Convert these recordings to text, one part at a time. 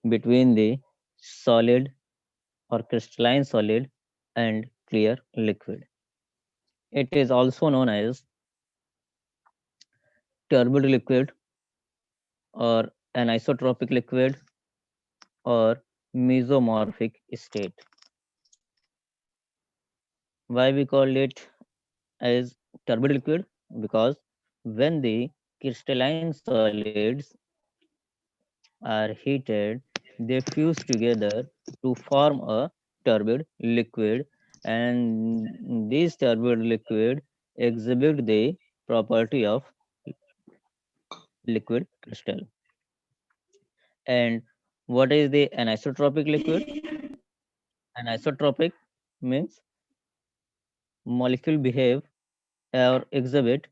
between the solid or crystalline solid and clear liquid. It is also known as turbid liquid or anisotropic liquid or mesomorphic state. Why we call it as turbid liquid? Because when the crystalline solids are heated, they fuse together to form a turbid liquid, and this turbid liquid exhibit the property of liquid crystal. And what is the anisotropic liquid? Anisotropic means molecule behave or exhibit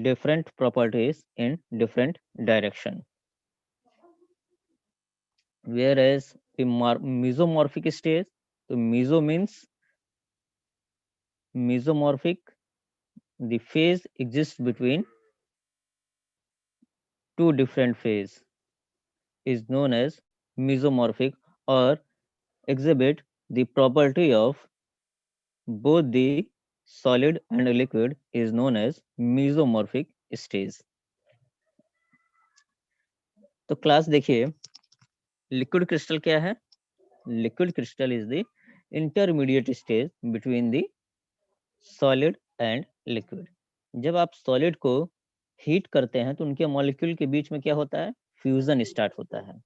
different properties in different direction. Whereas the mesomorphic stage, so meso means mesomorphic, the phase exists between two different phases is known as mesomorphic or exhibit the property of both the solid and liquid is known as mesomorphic stage. तो class देखिए, liquid crystal क्या है? Liquid crystal is the intermediate stage between the solid and liquid. जब आप solid को heat करते हैं तो उनके मॉलिक्यूल के बीच में क्या होता है? फ्यूजन स्टार्ट होता है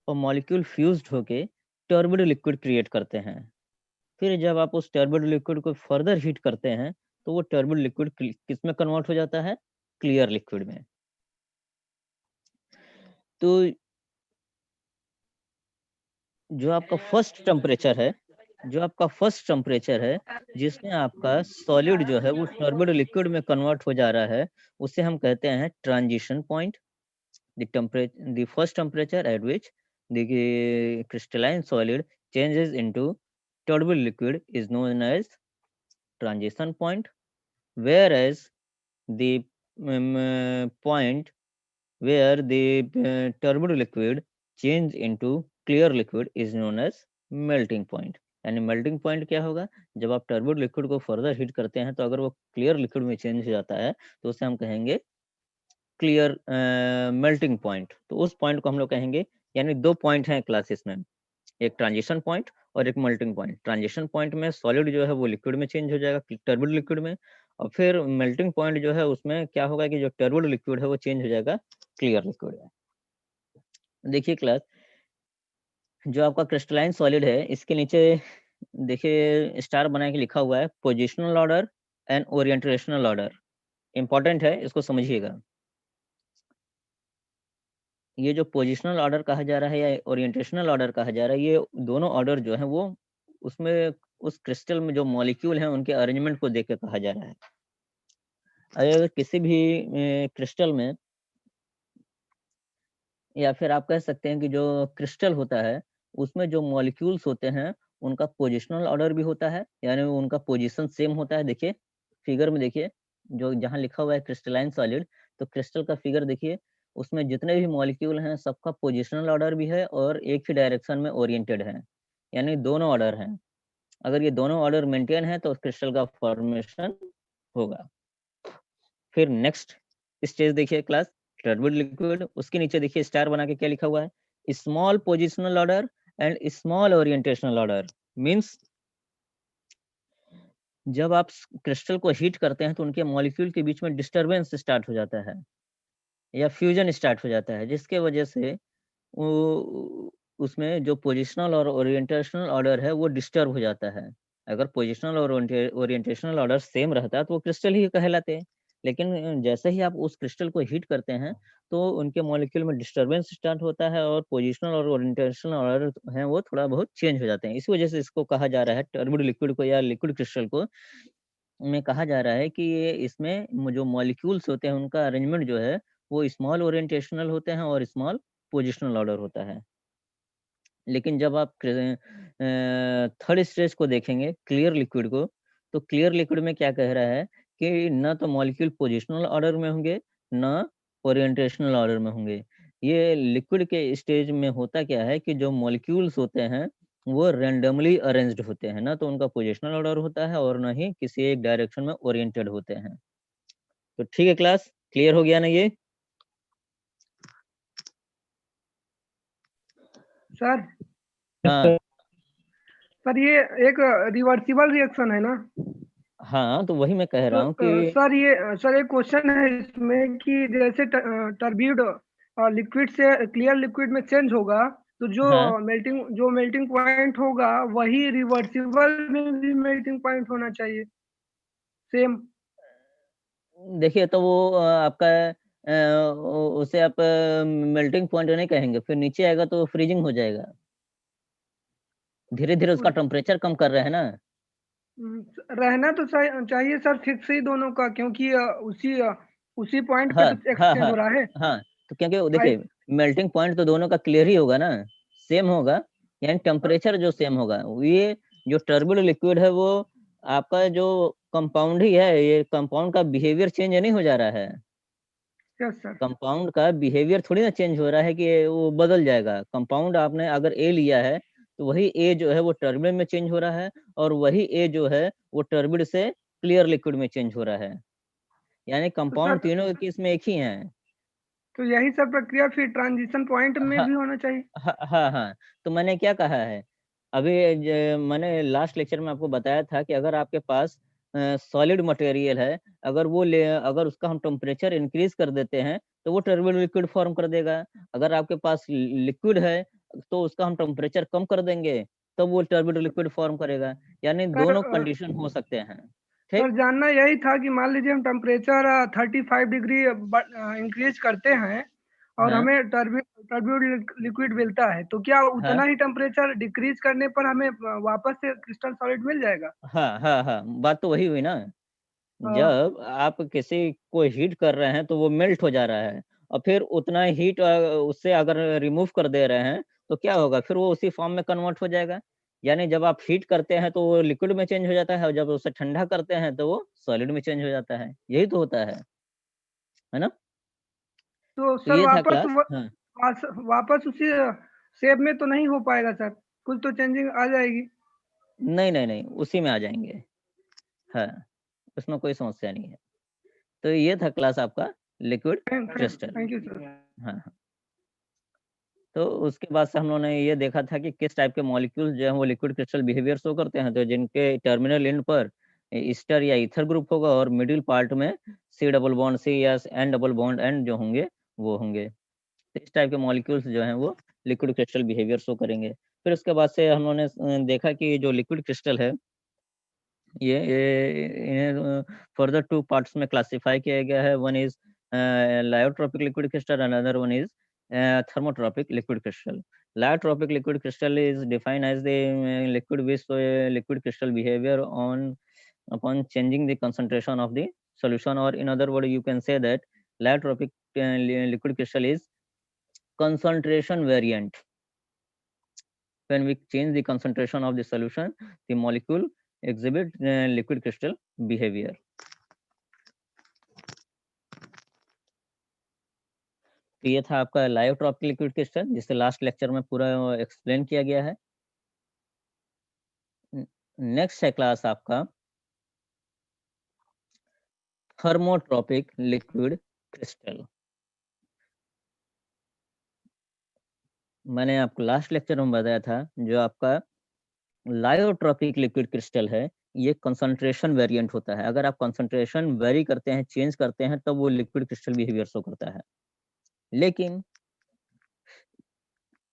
और मॉलिक्यूल फ्यूज्ड होके टर्बिड लिक्विड क्रिएट करते हैं. फिर जब आप उस टर्बिड लिक्विड को फर्दर हीट करते हैं तो वो टर्बिड लिक्विड किस में कन्वर्ट हो जाता है? क्लियर लिक्विड में. तो जो आपका फर्स्ट टेम्परेचर है, जिसमें आपका सॉलिड जो है वो टर्बिड लिक्विड में कन्वर्ट हो जा रहा है, उसे हम कहते हैं transition point. The first temperature at which the crystalline solid changes into turbid liquid is known as transition point, whereas the point where the turbid liquid change into clear liquid is known as melting point. यानी melting point क्या होगा? जब आप turbid liquid को further heat करते हैं तो अगर वो क्लियर लिक्विड में चेंज हो जाता है तो उसे हम कहेंगे क्लियर मेल्टिंग पॉइंट. तो उस पॉइंट को हम लोग कहेंगे, यानी दो पॉइंट हैं क्लासेस में, एक ट्रांजिशन पॉइंट और एक मेल्टिंग पॉइंट. ट्रांजिशन पॉइंट में सॉलिड जो है वो लिक्विड में चेंज हो जाएगा, टर्बिड लिक्विड में, और फिर मेल्टिंग पॉइंट जो है उसमें क्या होगा कि जो टर्बिड लिक्विड है वो चेंज हो जाएगा क्लियर लिक्विड में. देखिए क्लास, जो आपका क्रिस्टलाइन सॉलिड है इसके नीचे देखिए स्टार बना के लिखा हुआ है positional order and orientational order. Important है, इसको समझिएगा. ये जो पोजिशनल ऑर्डर कहा जा रहा है या ओरिएंटेशनल ऑर्डर कहा जा रहा है, ये दोनों ऑर्डर जो है वो उसमें उस क्रिस्टल में जो मॉलिक्यूल हैं उनके अरेंजमेंट को देख के कहा जा रहा है. अगर किसी भी क्रिस्टल में, या फिर आप कह सकते हैं कि जो क्रिस्टल होता है उसमें जो मॉलिक्यूल्स होते हैं उनका पोजिशनल ऑर्डर भी होता है, यानी उनका पोजीशन सेम होता है. देखिए फिगर में, देखिए जो जहाँ लिखा हुआ है क्रिस्टलाइन सॉलिड, तो क्रिस्टल का फिगर देखिए, उसमें जितने भी मॉलिक्यूल हैं सबका पोजिशनल ऑर्डर भी है और एक ही डायरेक्शन में ओरिएंटेड है, यानी दोनों ऑर्डर हैं. अगर ये दोनों ऑर्डर मेंटेन है तो क्रिस्टल का फॉर्मेशन होगा. फिर नेक्स्ट स्टेज देखिए क्लास, टर्बिड लिक्विड. उसके नीचे देखिए स्टार बना के क्या लिखा हुआ है? Small positional order and small orientational order. Means जब आप क्रिस्टल को हीट करते हैं तो उनके मॉलिक्यूल के बीच में डिस्टरबेंस स्टार्ट हो जाता है या फ्यूजन स्टार्ट हो जाता है, जिसके वजह से उसमें जो पोजिशनल और ओरिएंटेशनल ऑर्डर है वो डिस्टर्ब हो जाता है. अगर पोजिशनल और ओरिएंटेशनल ऑर्डर सेम रहता है तो वो क्रिस्टल ही कहलाते हैं. लेकिन जैसे ही आप उस क्रिस्टल को हीट करते हैं तो उनके मॉलिक्यूल में डिस्टर्बेंस स्टार्ट होता है और पोजिशनल और ओरिएंटेशनल ऑर्डर हैं वो थोड़ा बहुत चेंज हो जाते हैं. इसी वजह से इसको कहा जा रहा है, टर्बिड लिक्विड को या लिक्विड क्रिस्टल को में कहा जा रहा है कि ये इसमें जो मॉलिक्यूल्स होते हैं उनका अरेंजमेंट जो है वो स्मॉल ओरिएंटेशनल होते हैं और स्मॉल पोजिशनल ऑर्डर होता है. लेकिन जब आप थर्ड स्टेज को देखेंगे, क्लियर लिक्विड को, तो क्लियर लिक्विड में क्या कह रहा है कि न तो मॉलिक्यूल पोजिशनल ऑर्डर में होंगे, न ओरिएंटेशनल ऑर्डर में होंगे. ये लिक्विड के स्टेज में होता क्या है कि जो मॉलिक्यूल्स होते हैं वो रैंडमली अरेंज्ड होते हैं, ना तो उनका पोजिशनल ऑर्डर होता है और ना ही किसी एक डायरेक्शन में ओरिएंटेड होते हैं। तो ठीक है क्लास, क्लियर हो गया ना ये? सर हाँ सर ये एक रिवर्सिबल रिएक्शन है ना? हाँ, तो वही मैं कह रहा तो हूँ कि सर एक क्वेश्चन है इसमें कि जैसे टर्ब्यूड लिक्विड से क्लियर लिक्विड में चेंज होगा, तो हाँ, जो मेल्टिंग पॉइंट होगा वही रिवर्सिबल में भी मेल्टिंग पॉइंट होना चाहिए, सेम। देखिए तो वो आपका उसे आप मेल्टिंग पॉइंट नहीं कहेंगे, फिर नीचे आएगा तो फ्रीजिंग हो जाएगा। धीरे धीरे उसका टेम्परेचर कम कर रहे हैं ना। रहना तो चाहिए सर फिक्स ही दोनों का, क्योंकि उसी पॉइंट पे हाँ तो हाँ एक्सचेंज हाँ हो रहा है। हाँ, तो क्योंकि वो हाई। देखिए मेल्टिंग पॉइंट तो दोनों का क्लियर ही होगा ना, सेम होगा, यानी टेम्परेचर जो सेम होगा। ये जो टर्बुड लिक्विड है वो आपका जो कंपाउंड ही है, ये कंपाउंड का बिहेवियर चेंज नहीं हो जा रहा है। Yes sir. कंपाउंड का बिहेवियर थोड़ी ना चेंज हो रहा है कि वो बदल जाएगा। कंपाउंड आपने अगर ए लिया है तो वही ए जो है वो टर्बिड में चेंज हो रहा है, और वही ए जो है वो टर्बिड से क्लियर लिक्विड में चेंज हो रहा है, यानी तो सर कंपाउंड तीनों के केस में एक ही है। तो यही सब प्रक्रिया फिर ट्रांजिशन पॉइंट में हाँ भी होना चाहिए। हाँ हाँ हाँ, तो मैंने क्या कहा है अभी, मैंने लास्ट लेक्चर में आपको बताया था कि अगर आपके पास सॉलिड मटेरियल है, अगर उसका हम टेम्परेचर इंक्रीज कर देते हैं तो वो टर्बिड लिक्विड फॉर्म कर देगा। अगर आपके पास लिक्विड है तो उसका हम टेम्परेचर कम कर देंगे तो वो टर्बिड लिक्विड फॉर्म करेगा, यानी सर दोनों कंडीशन हो सकते हैं। सर ठीक। जानना यही था कि मान लीजिए हम टेम्परेचर 35 डिग्री इंक्रीज करते हैं और हाँ हमें टर्ब्यूड लिक्विड मिलता है, तो क्या उतना हाँ ही टेम्परेचर डिक्रीज करने पर हमें वापस से क्रिस्टल सॉलिड मिल जाएगा? हाँ हाँ हाँ, बात तो वही हुई ना। हाँ। जब आप किसी को हीट कर रहे हैं तो वो मेल्ट हो जा रहा है, और फिर उतना हीट उससे अगर रिमूव कर दे रहे हैं तो क्या होगा, फिर वो उसी फॉर्म में कन्वर्ट हो जाएगा। यानी जब आप हीट करते हैं तो वो लिक्विड में चेंज हो जाता है, और जब उसे ठंडा करते हैं तो वो सॉलिड में चेंज हो जाता है। यही तो होता है ना? तो तो सर ये था क्लास। हाँ, वापस उसी शेप में तो नहीं हो पाएगा सर, कुछ तो चेंजिंग आ जाएगी। नहीं नहीं नहीं, उसी में आ जाएंगे। हाँ, उसमें कोई समस्या नहीं है। तो ये था क्लास आपका liquid crystal. Thank you sir. हाँ हाँ। तो उसके बाद से हम लोगों ने ये देखा था कि किस टाइप के मॉलिक्यूल्स जो है वो लिक्विड क्रिस्टल बिहेवियर शो करते हैं, तो जिनके टर्मिनल एंड पर ईस्टर या ईथर ग्रुप होगा और मिडिल पार्ट में सी डबल बॉन्ड सी या एन डबल बॉन्ड एन जो होंगे वो होंगे। तो इस टाइप के मॉलिक्यूल्स जो हैं वो लिक्विड क्रिस्टल बिहेवियर शो करेंगे। फिर उसके बाद से हम लोगों ने देखा कि जो लिक्विड क्रिस्टल है ये इन्हें फर्दर टू पार्ट्स में क्लासिफाई किया गया है। One is lyotropic liquid crystal, another one is thermotropic liquid crystal. Lyotropic liquid crystal is defined as the liquid with liquid crystal behavior upon changing the concentration of the solution, or in other words you can say that lyotropic liquid crystal is concentration variant. When we change the concentration of the solution, the molecule exhibit liquid crystal behavior. तो ये था आपका लायोट्रोपिक liquid crystal, जिसे last lecture में पूरा explain किया गया है। नेक्स्ट है क्लास आपका थर्मोट्रोपिक लिक्विड क्रिस्टल। मैंने आपको लास्ट लेक्चर में बताया था जो आपका लायोट्रोपिक लिक्विड क्रिस्टल है ये कंसंट्रेशन वेरिएंट होता है। अगर आप कंसंट्रेशन वेरी करते हैं, चेंज करते हैं, तब वो लिक्विड क्रिस्टल बिहेवियर शो करता है। लेकिन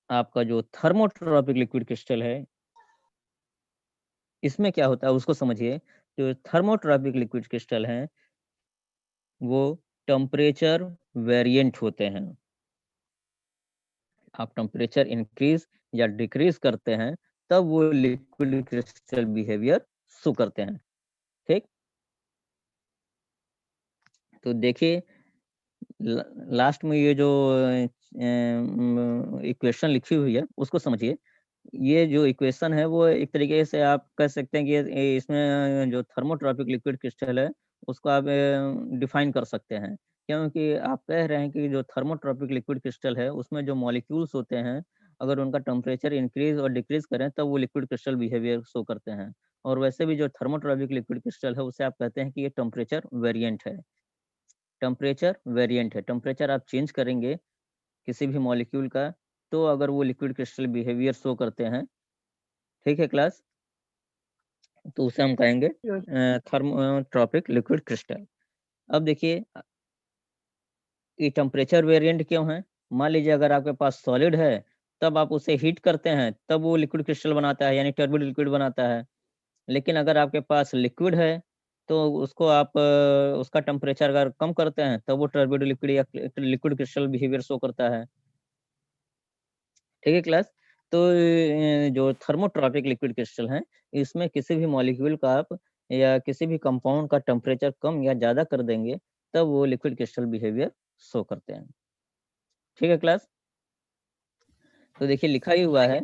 आपका जो थर्मोट्रोपिक लिक्विड क्रिस्टल है इसमें क्या होता है उसको समझिए। जो थर्मोट्रोपिक लिक्विड क्रिस्टल है वो टेम्परेचर वेरिएंट होते हैं। आप टेम्परेचर इंक्रीज या डिक्रीज करते हैं तब वो लिक्विड क्रिस्टल बिहेवियर शो करते हैं। ठीक। तो देखिए लास्ट में ये जो इक्वेशन लिखी हुई है उसको समझिए। ये जो इक्वेशन है वो एक तरीके से आप कह सकते हैं कि इसमें जो थर्मोट्रॉपिक लिक्विड क्रिस्टल है उसको आप डिफाइन कर सकते हैं। क्योंकि आप कह रहे हैं कि जो थर्मोट्रॉपिक लिक्विड क्रिस्टल है उसमें जो मॉलिक्यूल्स होते हैं, अगर उनका टेम्परेचर इंक्रीज और डिक्रीज करें तब वो लिक्विड क्रिस्टल बिहेवियर शो करते हैं। और वैसे भी जो थर्मोट्रॉपिक लिक्विड क्रिस्टल है उसे आप कहते हैं कि ये टेम्परेचर वेरिएंट है। टेम्परेचर वेरिएंट है, टेम्परेचर आप चेंज करेंगे किसी भी मॉलिक्यूल का तो अगर वो लिक्विड क्रिस्टल बिहेवियर शो करते हैं। ठीक है क्लास, तो उसे हम कहेंगे यस। Thermotropic liquid crystal. अब देखिए ये टेम्परेचर वेरिएंट क्यों है। मान लीजिए अगर आपके पास सॉलिड है तब आप उसे हीट करते हैं तब वो लिक्विड क्रिस्टल बनाता है, यानी टर्बिड लिक्विड बनाता है। लेकिन अगर आपके पास लिक्विड है तो उसको आप उसका टेम्परेचर अगर कम करते हैं तब वो टर्बिड लिक्विड या लिक्विड क्रिस्टल बिहेवियर शो करता है। ठीक है क्लास, तो जो थर्मोट्रॉपिक लिक्विड क्रिस्टल है इसमें किसी भी मॉलिक्यूल का आप या किसी भी कंपाउंड का टेम्परेचर कम या ज़्यादा कर देंगे तब वो लिक्विड क्रिस्टल बिहेवियर शो करते हैं। ठीक है क्लास, तो देखिए लिखा ही हुआ है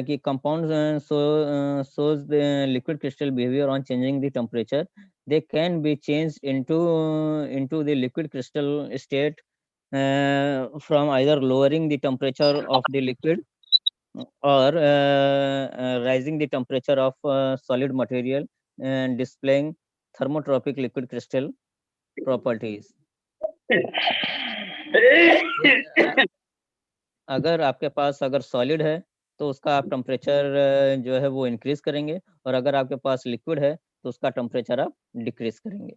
कि compounds shows the liquid crystal behavior on changing the temperature. They can be changed into the liquid crystal state from either lowering the temperature of the liquid or rising the temperature of solid material and displaying thermotropic liquid crystal properties. अगर आपके पास अगर solid है तो उसका आप temperature जो है वो इंक्रीज करेंगे, और अगर आपके पास लिक्विड है तो उसका टेम्परेचर आप डिक्रीज करेंगे।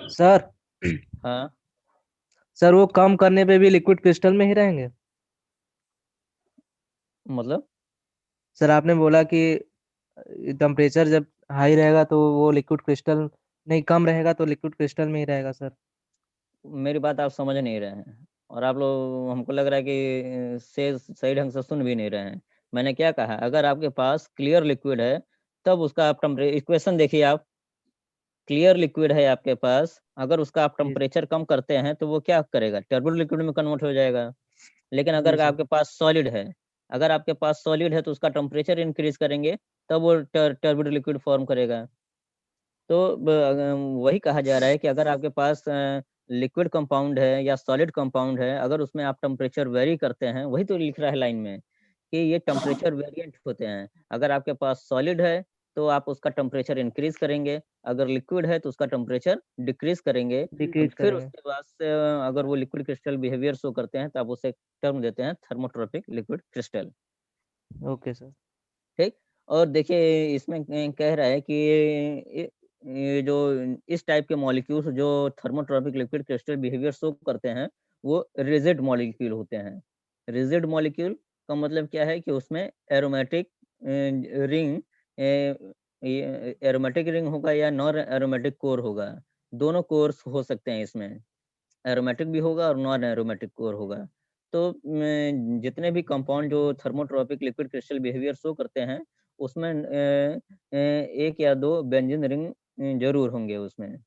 सर हाँ, सर वो कम करने पे भी लिक्विड क्रिस्टल में ही रहेंगे। मतलब सर आपने बोला कि टेम्परेचर जब हाई रहेगा तो वो लिक्विड क्रिस्टल नहीं, कम रहेगा तो लिक्विड क्रिस्टल में ही रहेगा सर। मेरी बात आप समझ नहीं रहे हैं, और आप लोग हमको लग रहा है कि से सही ढंग से सुन भी नहीं रहे हैं। मैंने क्या कहा, अगर आपके पास क्लियर लिक्विड है तब उसका आप टेम्परेचर, इक्वेशन देखिए आप, क्लियर लिक्विड है आपके पास, अगर उसका आप जी टेम्परेचर कम करते हैं तो वो क्या करेगा, टर्बुड लिक्विड में कन्वर्ट हो जाएगा। लेकिन जी अगर सर। आपके पास सॉलिड है, अगर आपके पास सॉलिड है तो उसका टेम्परेचर इंक्रीज करेंगे तब वो टर्बिड लिक्विड फॉर्म करेगा। तो वही कहा जा रहा है कि अगर आपके पास लिक्विड कंपाउंड है या सॉलिड कंपाउंड है, अगर उसमें आप टेम्परेचर वेरी करते हैं, वही तो लिख रहा है लाइन में कि ये टेम्परेचर वेरिएंट होते हैं। अगर आपके पास सॉलिड है तो आप उसका टेम्परेचर इंक्रीज करेंगे, अगर लिक्विड है तो उसका टेम्परेचर डिक्रीज करेंगे। डिक्रीज फिर करेंगे। उसके बाद से अगर वो लिक्विड क्रिस्टल बिहेवियर शो करते हैं तो आप उसे टर्म देते हैं थर्मोट्रोपिक लिक्विड क्रिस्टल। Okay sir. ठीक, और देखिए इसमें कह रहा है कि ये जो इस टाइप के मॉलिक्यूल्स जो thermotropic liquid crystal behaviour show करते हैं वो रिजिड मॉलिक्यूल होते हैं। रिजिड मॉलिक्यूल का मतलब क्या है कि उसमें एरोमेटिक रिंग, एरोमेटिक रिंग होगा या नॉन एरोमेटिक कोर होगा, दोनों कोर्स हो सकते हैं इसमें, एरोमेटिक भी होगा और नॉन एरोमेटिक कोर होगा। तो जितने भी कंपाउंड जो thermotropic liquid crystal behaviour show करते हैं उसमें एक या दो बेंजीन रिंग जरूर होंगे उसमें,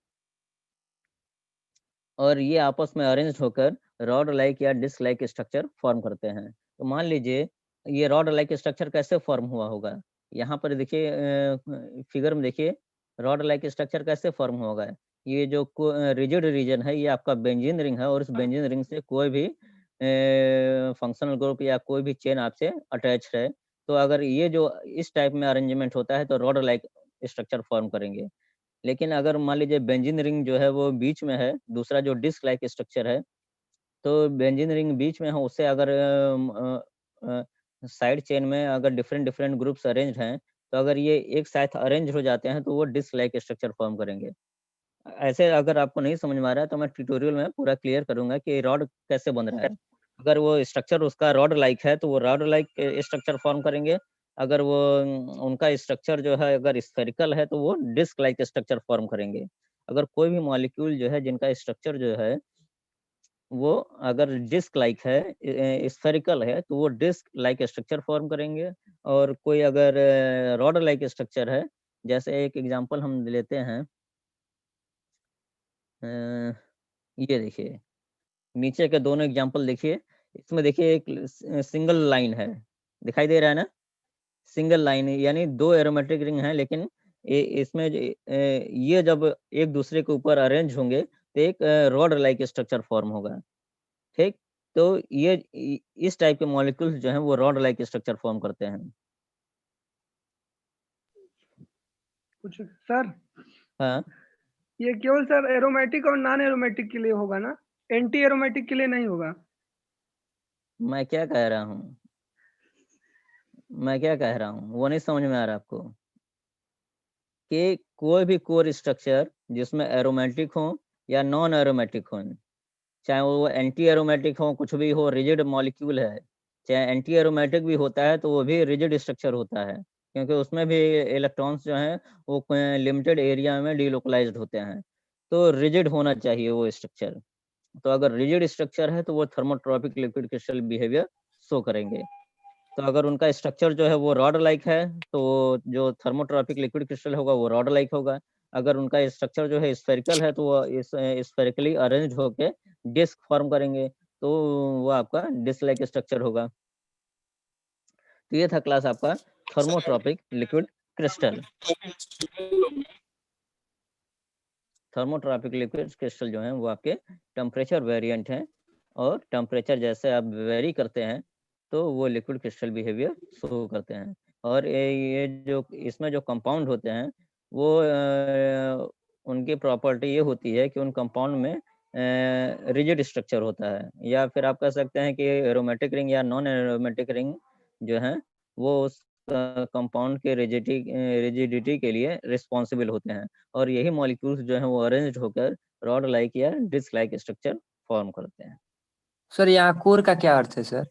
और ये आपस में अरेंज होकर रॉड लाइक या डिस्क लाइक स्ट्रक्चर फॉर्म करते हैं। तो मान लीजिए ये रॉड लाइक स्ट्रक्चर कैसे फॉर्म हुआ होगा, यहाँ पर देखिए फिगर में देखिए रॉड लाइक स्ट्रक्चर कैसे फॉर्म होगा। ये जो रिजिड रीजन है ये आपका बेंजीन रिंग है, और इस बेंजीन रिंग से कोई भी फंक्शनल ग्रुप या कोई भी चेन आपसे अटैच है, तो अगर ये जो इस टाइप में अरेंजमेंट होता है तो रॉड लाइक स्ट्रक्चर फॉर्म करेंगे। लेकिन अगर मान लीजिए बेंजीन रिंग जो है वो बीच में है, दूसरा जो डिस्क लाइक स्ट्रक्चर है, तो बेंजीन रिंग बीच में हो, उससे अगर साइड चेन में अगर डिफरेंट डिफरेंट ग्रुप्स अरेंज हैं, तो अगर ये एक साथ अरेंज हो जाते हैं तो वो डिस्क लाइक स्ट्रक्चर फॉर्म करेंगे। ऐसे अगर आपको नहीं समझ में आ रहा है तो मैं ट्यूटोरियल में पूरा क्लियर करूंगा कि रॉड कैसे बन रहा है। अगर वो स्ट्रक्चर उसका रॉड लाइक है तो वो रॉड लाइक स्ट्रक्चर फॉर्म करेंगे, अगर वो उनका स्ट्रक्चर जो है अगर स्फेरिकल है तो वो डिस्क लाइक स्ट्रक्चर फॉर्म करेंगे। अगर कोई भी मॉलिक्यूल जो है जिनका स्ट्रक्चर जो है वो अगर डिस्क लाइक है, स्फेरिकल है, तो वो डिस्क लाइक स्ट्रक्चर फॉर्म करेंगे। और कोई अगर रॉड लाइक स्ट्रक्चर है, जैसे एक एग्जांपल हम लेते हैं, ये देखिए नीचे के दोनों एग्जांपल देखिए, इसमें देखिए एक सिंगल लाइन है, दिखाई दे रहा है ना, सिंगल लाइन है, यानी 2 एरोमेटिक रिंग हैं, लेकिन इसमें ये जब एक दूसरे के ऊपर अरेंज होंगे तो एक रॉड लाइक स्ट्रक्चर फॉर्म होगा, ठीक। तो ये इस टाइप के मॉलिक्यूल्स जो हैं वो रॉड लाइक स्ट्रक्चर फॉर्म करते हैं। कुछ सर, हाँ, ये केवल सर एरोमेटिक और नॉन एरोमेटिक के लिए होगा ना, एंटी एरोमेटिक के लिए नहीं होगा? मैं क्या कह रहा हूँ, वो नहीं समझ में आ रहा आपको कि कोई भी कोर स्ट्रक्चर जिसमें एरोमेटिक हो या नॉन एरोमेटिक हो, चाहे वो एंटी एरोमेटिक हो, कुछ भी हो, रिजिड मॉलिक्यूल है, चाहे एंटी एरोमेटिक भी होता है तो वो भी रिजिड स्ट्रक्चर होता है, क्योंकि उसमें भी इलेक्ट्रॉन्स जो हैं वो लिमिटेड एरिया में डिलोकलाइज्ड होते हैं, तो रिजिड होना चाहिए वो स्ट्रक्चर। तो अगर रिजिड स्ट्रक्चर है तो वो thermotropic liquid crystal behaviour show करेंगे। तो अगर उनका स्ट्रक्चर जो है वो रॉड लाइक है तो जो थर्मोट्रॉपिक लिक्विड क्रिस्टल होगा वो रॉड लाइक होगा। अगर उनका स्ट्रक्चर जो है स्फेरिकल है तो वो इस स्फेरिकली अरेंज होके डिस्क फॉर्म करेंगे, तो वो आपका डिस्क लाइक स्ट्रक्चर होगा। तो ये था क्लास आपका thermotropic liquid crystal. Thermotropic liquid crystal जो है वो आपके टेम्परेचर वेरिएंट हैं, और टेम्परेचर जैसे आप वेरी करते हैं तो वो लिक्विड क्रिस्टल बिहेवियर शो करते हैं। और ये जो इसमें जो कंपाउंड होते हैं वो उनकी प्रॉपर्टी ये होती है कि उन कंपाउंड में रिजिड स्ट्रक्चर होता है, या फिर आप कह सकते हैं कि एरोमेटिक रिंग या नॉन एरोमेटिक रिंग जो है वो उस कंपाउंड के रिजिडिटी के लिए रिस्पॉन्सिबल होते हैं, और यही मॉलिक्यूल्स जो हैं वो अरेंज्ड होकर रॉड लाइक या डिस्क लाइक स्ट्रक्चर फॉर्म करते हैं। सर यहाँ कोर का क्या अर्थ है सर?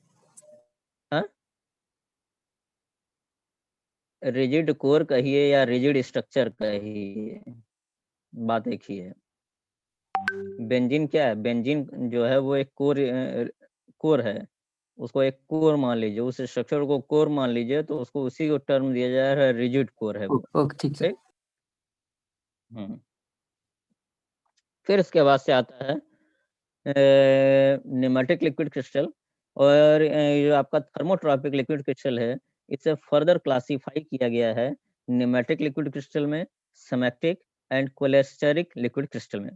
हाँ, रिजिड कोर कहिए या रिजिड स्ट्रक्चर कहिए, बात एक ही है। बेंजीन क्या है, बेंजीन जो है वो एक कोर है, उसको एक कोर मान लीजिए, उस स्ट्रक्चर को कोर मान लीजिए, तो उसको उसी को टर्म दिया जा रहा है रिजिड कोर है वो। ओके ठीक सर। फिर इसके बाद से आता है न्यूमेटिक लिक्विड क्रिस्टल, और जो आपका थर्मोट्रॉपिक लिक्विड क्रिस्टल है इसे फर्दर क्लासिफाई किया गया है न्यूमेटिक लिक्विड क्रिस्टल में, smectic and cholesteric liquid crystal में।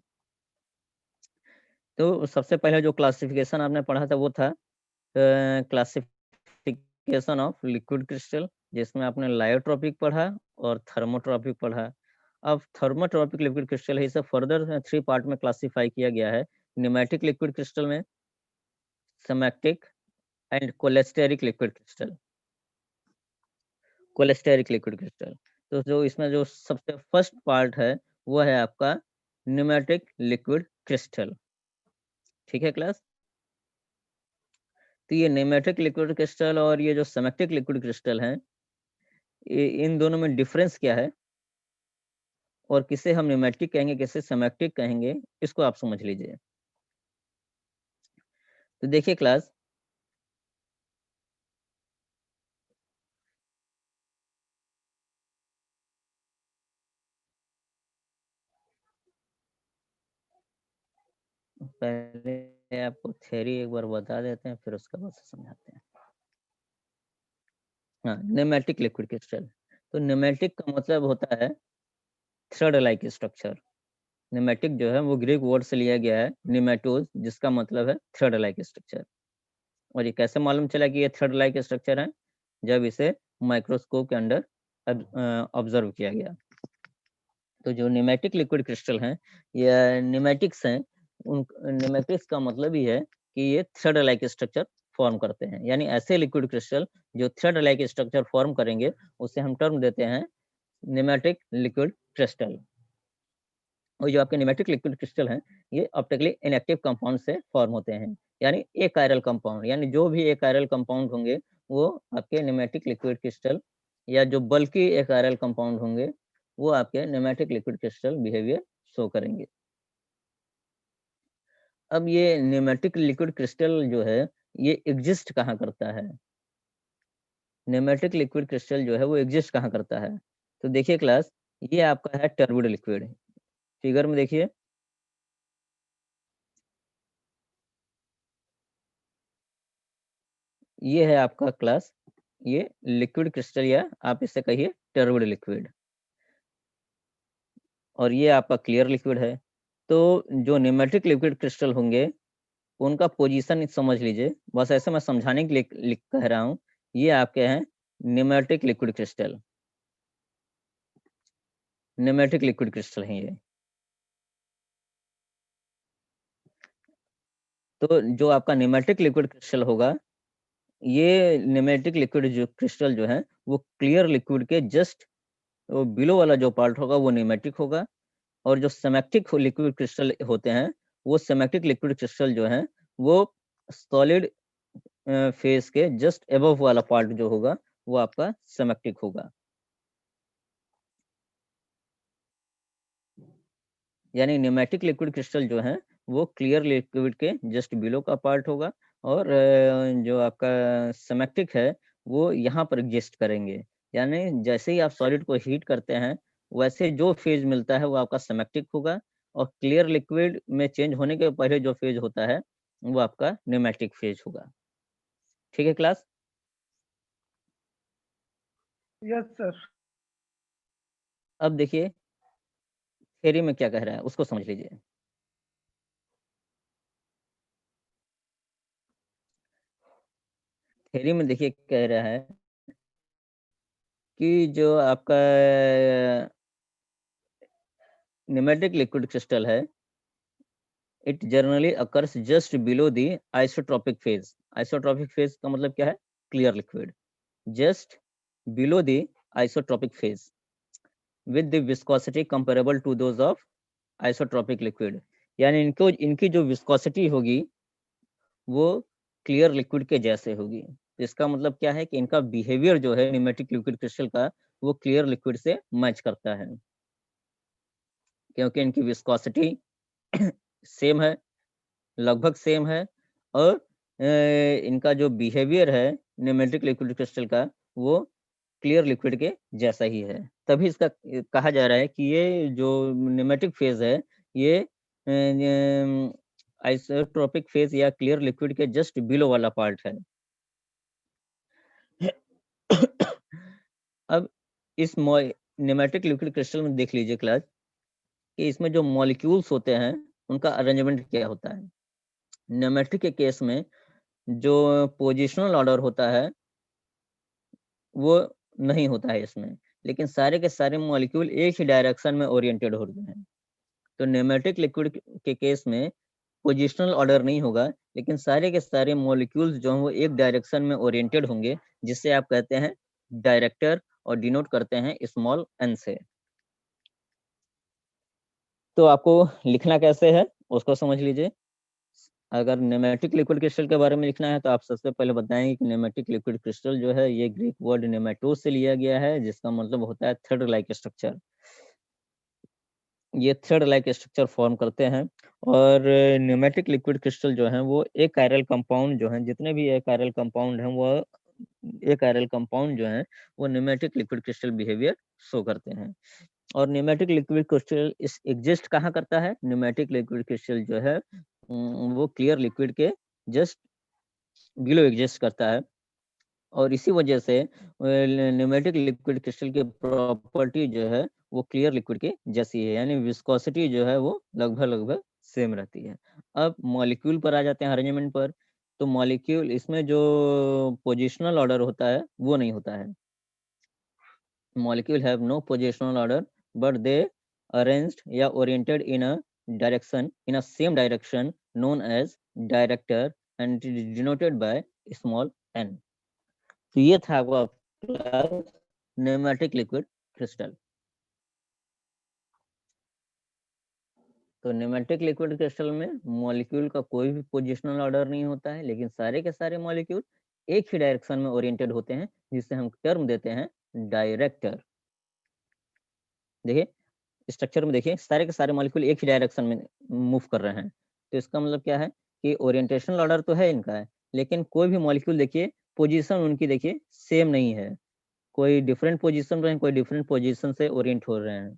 तो सबसे पहले जो क्लासिफिकेशन आपने पढ़ा था वो था क्लासिफिकेशन ऑफ लिक्विड क्रिस्टल, जिसमें आपने लायोट्रॉपिक पढ़ा और थर्मोट्रॉपिक पढ़ा। अब थर्मोट्रॉपिक लिक्विड क्रिस्टल है, इसे फर्दर 3 पार्ट में क्लासिफाई किया गया है, न्यूमेटिक लिक्विड क्रिस्टल में, smectic and cholesteric liquid crystal. Cholesteric liquid crystal, तो जो इसमें जो सबसे फर्स्ट पार्ट है वो है आपका न्यूमेटिक लिक्विड क्रिस्टल, ठीक है क्लास। तो ये न्यूमेटिक लिक्विड क्रिस्टल और ये जो सेमेक्टिक लिक्विड क्रिस्टल हैं, इन दोनों में डिफरेंस क्या है, और किसे हम न्यूमेटिक कहेंगे किसे सेमेक्टिक कहेंगे, इसको आप समझ लीजिए। तो देखिए क्लास, पहले आपको थ्योरी एक बार बता देते हैं, फिर उसके बाद से समझाते हैं। हाँ, न्यूमेटिक लिक्विड क्रिस्टल, तो न्यूमेटिक का मतलब होता है थ्रेड लाइक स्ट्रक्चर। न्यूमेटिक जो है वो ग्रीक वर्ड से लिया गया है न्यूमेटोज, जिसका मतलब है थ्रेड लाइक स्ट्रक्चर। और ये कैसे मालूम चला कि ये थ्रेड लाइक स्ट्रक्चर है, जब इसे माइक्रोस्कोप के अंडर ऑब्जर्व किया गया। तो जो न्यूमेटिक लिक्विड क्रिस्टल हैं या न्यूमेटिक्स हैं, उन न्यूमेटिक्स का मतलब ही है कि ये थ्रेड लाइक स्ट्रक्चर फॉर्म करते हैं, यानी ऐसे लिक्विड क्रिस्टल जो थ्रेड लाइक स्ट्रक्चर फॉर्म करेंगे उसे हम टर्म देते हैं न्यूमेटिक लिक्विड क्रिस्टल। और जो आपके न्यूमेटिक लिक्विड क्रिस्टल हैं ये ऑप्टिकली इनएक्टिव कंपाउंड से फॉर्म होते हैं, यानी एकायरल कंपाउंड, यानी जो भी एकायरल कंपाउंड होंगे वो आपके न्यूमेटिक लिक्विड क्रिस्टल, या जो बल्कि एकायरल कंपाउंड होंगे वो आपके pneumatic liquid crystal behaviour show करेंगे। अब ये न्यूमेटिक लिक्विड क्रिस्टल जो है ये एग्जिस्ट कहाँ करता है, न्यूमेटिक लिक्विड क्रिस्टल जो है वो एग्जिस्ट कहाँ करता है। तो देखिए क्लास, ये आपका है टर्बिड लिक्विड, फिगर में देखिए ये है आपका क्लास, ये लिक्विड क्रिस्टल या आप इससे कहिए टर्बिड लिक्विड, और ये आपका क्लियर लिक्विड है। तो जो न्यूमेटिक लिक्विड क्रिस्टल होंगे उनका पोजीशन समझ लीजिए, बस ऐसे मैं समझाने के लिए कह रहा हूँ। ये आपके हैं pneumatic liquid crystal, pneumatic liquid crystal हैं ये। तो जो आपका न्यूमेटिक लिक्विड क्रिस्टल होगा, ये न्यूमेटिक लिक्विड जो क्रिस्टल जो है वो क्लियर लिक्विड के जस्ट बिलो वाला जो पार्ट होगा वो न्यूमेटिक होगा, और जो सेमेक्टिक लिक्विड क्रिस्टल होते हैं वो सेमेक्टिक लिक्विड क्रिस्टल जो है वो सॉलिड फेस के जस्ट एबव वाला पार्ट जो होगा वो आपका सेमेक्टिक होगा। यानी न्यूमेटिक लिक्विड क्रिस्टल जो है वो क्लियर लिक्विड के जस्ट बिलो का पार्ट होगा, और जो आपका सेमेक्टिक है वो यहाँ पर एग्जिस्ट करेंगे। यानी जैसे ही आप सॉलिड को हीट करते हैं वैसे जो फेज मिलता है वो आपका सेमेक्टिक होगा, और क्लियर लिक्विड में चेंज होने के पहले जो फेज होता है वो आपका न्यूमेटिक फेज होगा। ठीक है क्लास? Yes sir. अब देखिए थ्योरी में क्या कह रहा है उसको समझ लीजिए। थ्योरी में देखिए कह रहा है कि जो आपका न्यूमेटिक लिक्विड क्रिस्टल है, it generally occurs just below the isotropic phase. Isotropic phase का मतलब क्या है? Clear liquid, just below the isotropic phase with the viscosity comparable to those of isotropic liquid. यानी इनकी जो विस्कोसिटी होगी वो क्लियर लिक्विड के जैसे होगी। इसका मतलब क्या है कि इनका बिहेवियर जो है न्यूमेटिक लिक्विड क्रिस्टल का वो क्लियर लिक्विड से मैच करता है, क्योंकि इनकी विस्कोसिटी सेम है, लगभग सेम है, और इनका जो बिहेवियर है न्यूमेटिक लिक्विड क्रिस्टल का वो क्लियर लिक्विड के जैसा ही है। तभी इसका कहा जा रहा है कि ये जो न्यूमेटिक फेज है ये आइसोट्रोपिक फेज या क्लियर लिक्विड के जस्ट बिलो वाला पार्ट है। अब इस न्यूमेटिक लिक्विड क्रिस्टल में देख लीजिए क्लास कि इसमें जो मॉलिक्यूल्स होते हैं उनका अरेंजमेंट क्या होता है। न्यूमेटिक के केस में जो पोजिशनल ऑर्डर होता है वो नहीं होता है इसमें, लेकिन सारे के सारे मॉलिक्यूल एक ही डायरेक्शन में ओरिएंटेड होते हैं। तो न्यूमेटिक लिक्विड के केस में पोजिशनल ऑर्डर नहीं होगा, लेकिन सारे के सारे मॉलिक्यूल्स जो हैं वो एक डायरेक्शन में ओरिएंटेड होंगे, जिससे आप कहते हैं डायरेक्टर, और डिनोट करते हैं स्मॉल एन से। तो आपको लिखना कैसे है उसको समझ लीजिए। अगर न्यूमेटिक लिक्विड क्रिस्टल के बारे में लिखना है तो आप सबसे पहले बताएंगे कि न्यूमेटिक लिक्विड क्रिस्टल जो है ये ग्रीक वर्ड न्यूमेटोस से लिया गया है, जिसका मतलब होता है थ्रेड लाइक स्ट्रक्चर। ये थ्रेड लाइक स्ट्रक्चर फॉर्म करते हैं, और न्यूमेटिक लिक्विड क्रिस्टल जो है वो एक कायरल कंपाउंड जो है, जितने भी एक कायरल कंपाउंड हैं वो एक कायरल कंपाउंड जो है वो pneumatic liquid crystal behaviour show करते हैं। और न्यूमेटिक लिक्विड क्रिस्टल इस एग्जिस्ट कहाँ करता है? न्यूमेटिक लिक्विड क्रिस्टल जो है वो क्लियर लिक्विड के जस्ट बिलो एग्जिस्ट करता है, और इसी वजह से न्यूमेटिक लिक्विड क्रिस्टल की प्रॉपर्टी जो है वो क्लियर लिक्विड के जैसी है, यानी विस्कोसिटी जो है वो लगभग सेम रहती है। अब मॉलिक्यूल पर आ जाते हैं, अरेंजमेंट पर। तो मॉलिक्यूल इसमें जो पोजिशनल ऑर्डर होता है वो नहीं होता है। Molecule have no positional order but they arranged या oriented in a direction, in a same direction known as director and it is denoted by small n। तो ये था आपका न्यूमेटिक लिक्विड क्रिस्टल। तो न्यूमेटिक लिक्विड क्रिस्टल में molecule का कोई भी पोजिशनल ऑर्डर नहीं होता है, लेकिन सारे के सारे मॉलिक्यूल एक ही डायरेक्शन में ओरिएंटेड होते हैं, जिससे हम टर्म देते हैं डायरेक्टर। देखिए स्ट्रक्चर में देखिए सारे के सारे मॉलिक्यूल एक ही डायरेक्शन में मूव कर रहे हैं। तो इसका मतलब क्या है कि ओरिएंटेशनल ऑर्डर तो है इनका है, लेकिन कोई भी मॉलिक्यूल देखिए पोजीशन उनकी देखिए सेम नहीं है, कोई डिफरेंट पोजीशन पर है, कोई डिफरेंट पोजीशन से ओरिएंट हो रहे हैं।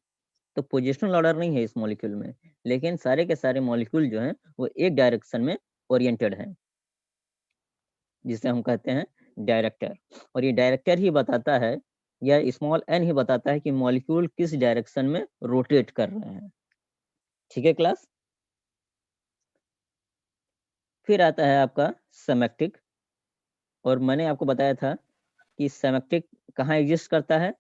तो पोजिशनल ऑर्डर नहीं है इस मॉलिक्यूल में, लेकिन सारे के सारे मॉलिक्यूल जो हैं वो एक डायरेक्शन में ओरिएंटेड हैं। जिसे हम कहते हैं डायरेक्टर। और ये डायरेक्टर ही बताता है, या स्मॉल n ही बताता है कि मॉलिक्यूल किस डायरेक्शन में रोटेट कर रहे हैं। ठीक है क्लास। फिर आता है आपका सेमेक्टिक, और मैंने आपको बताया था कि सेमेक्टिक कहाँ एग्जिस्ट करता है।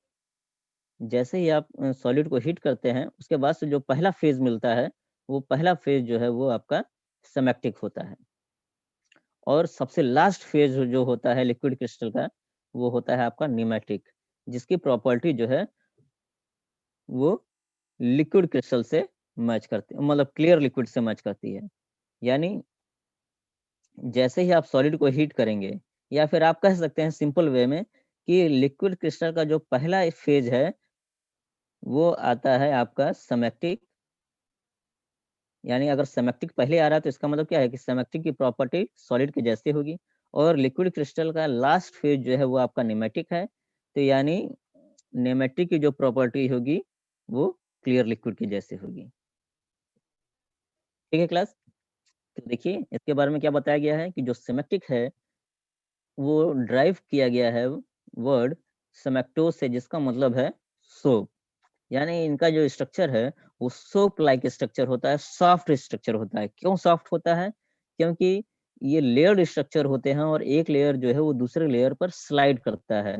जैसे ही आप सॉलिड को हीट करते हैं, उसके बाद से जो पहला फेज मिलता है, वो पहला फेज जो है वो आपका सेमेक्टिक होता है। और सबसे लास्ट फेज जो होता है लिक्विड क्रिस्टल का, वो होता है आपका न्यूमेटिक, जिसकी प्रॉपर्टी जो है वो लिक्विड क्रिस्टल से मैच करती है, मतलब क्लियर लिक्विड से मैच करती है। यानी जैसे ही आप सॉलिड को हीट करेंगे, या फिर आप कह सकते हैं सिंपल वे में कि लिक्विड क्रिस्टल का जो पहला फेज है वो आता है आपका सेमेक्टिक। यानी अगर सेमेक्टिक पहले आ रहा है तो इसका मतलब क्या है कि सेमेक्टिक की प्रॉपर्टी सॉलिड के जैसे होगी। और लिक्विड क्रिस्टल का लास्ट फेज जो है वो आपका नेमेटिक है, तो यानी नेमेटिक की जो प्रॉपर्टी होगी वो क्लियर लिक्विड के जैसे होगी। ठीक है क्लास। तो देखिए इसके बारे में क्या बताया गया है कि जो सेमेक्टिक है वो ड्राइव किया गया है वर्ड सेमेक्टो से, जिसका मतलब है सोप। यानी इनका जो स्ट्रक्चर है वो सोप लाइक स्ट्रक्चर होता है, सॉफ्ट स्ट्रक्चर होता है। क्यों सॉफ्ट होता है? क्योंकि ये लेयर्ड स्ट्रक्चर होते हैं और एक लेयर जो है वो दूसरे लेयर पर स्लाइड करता है।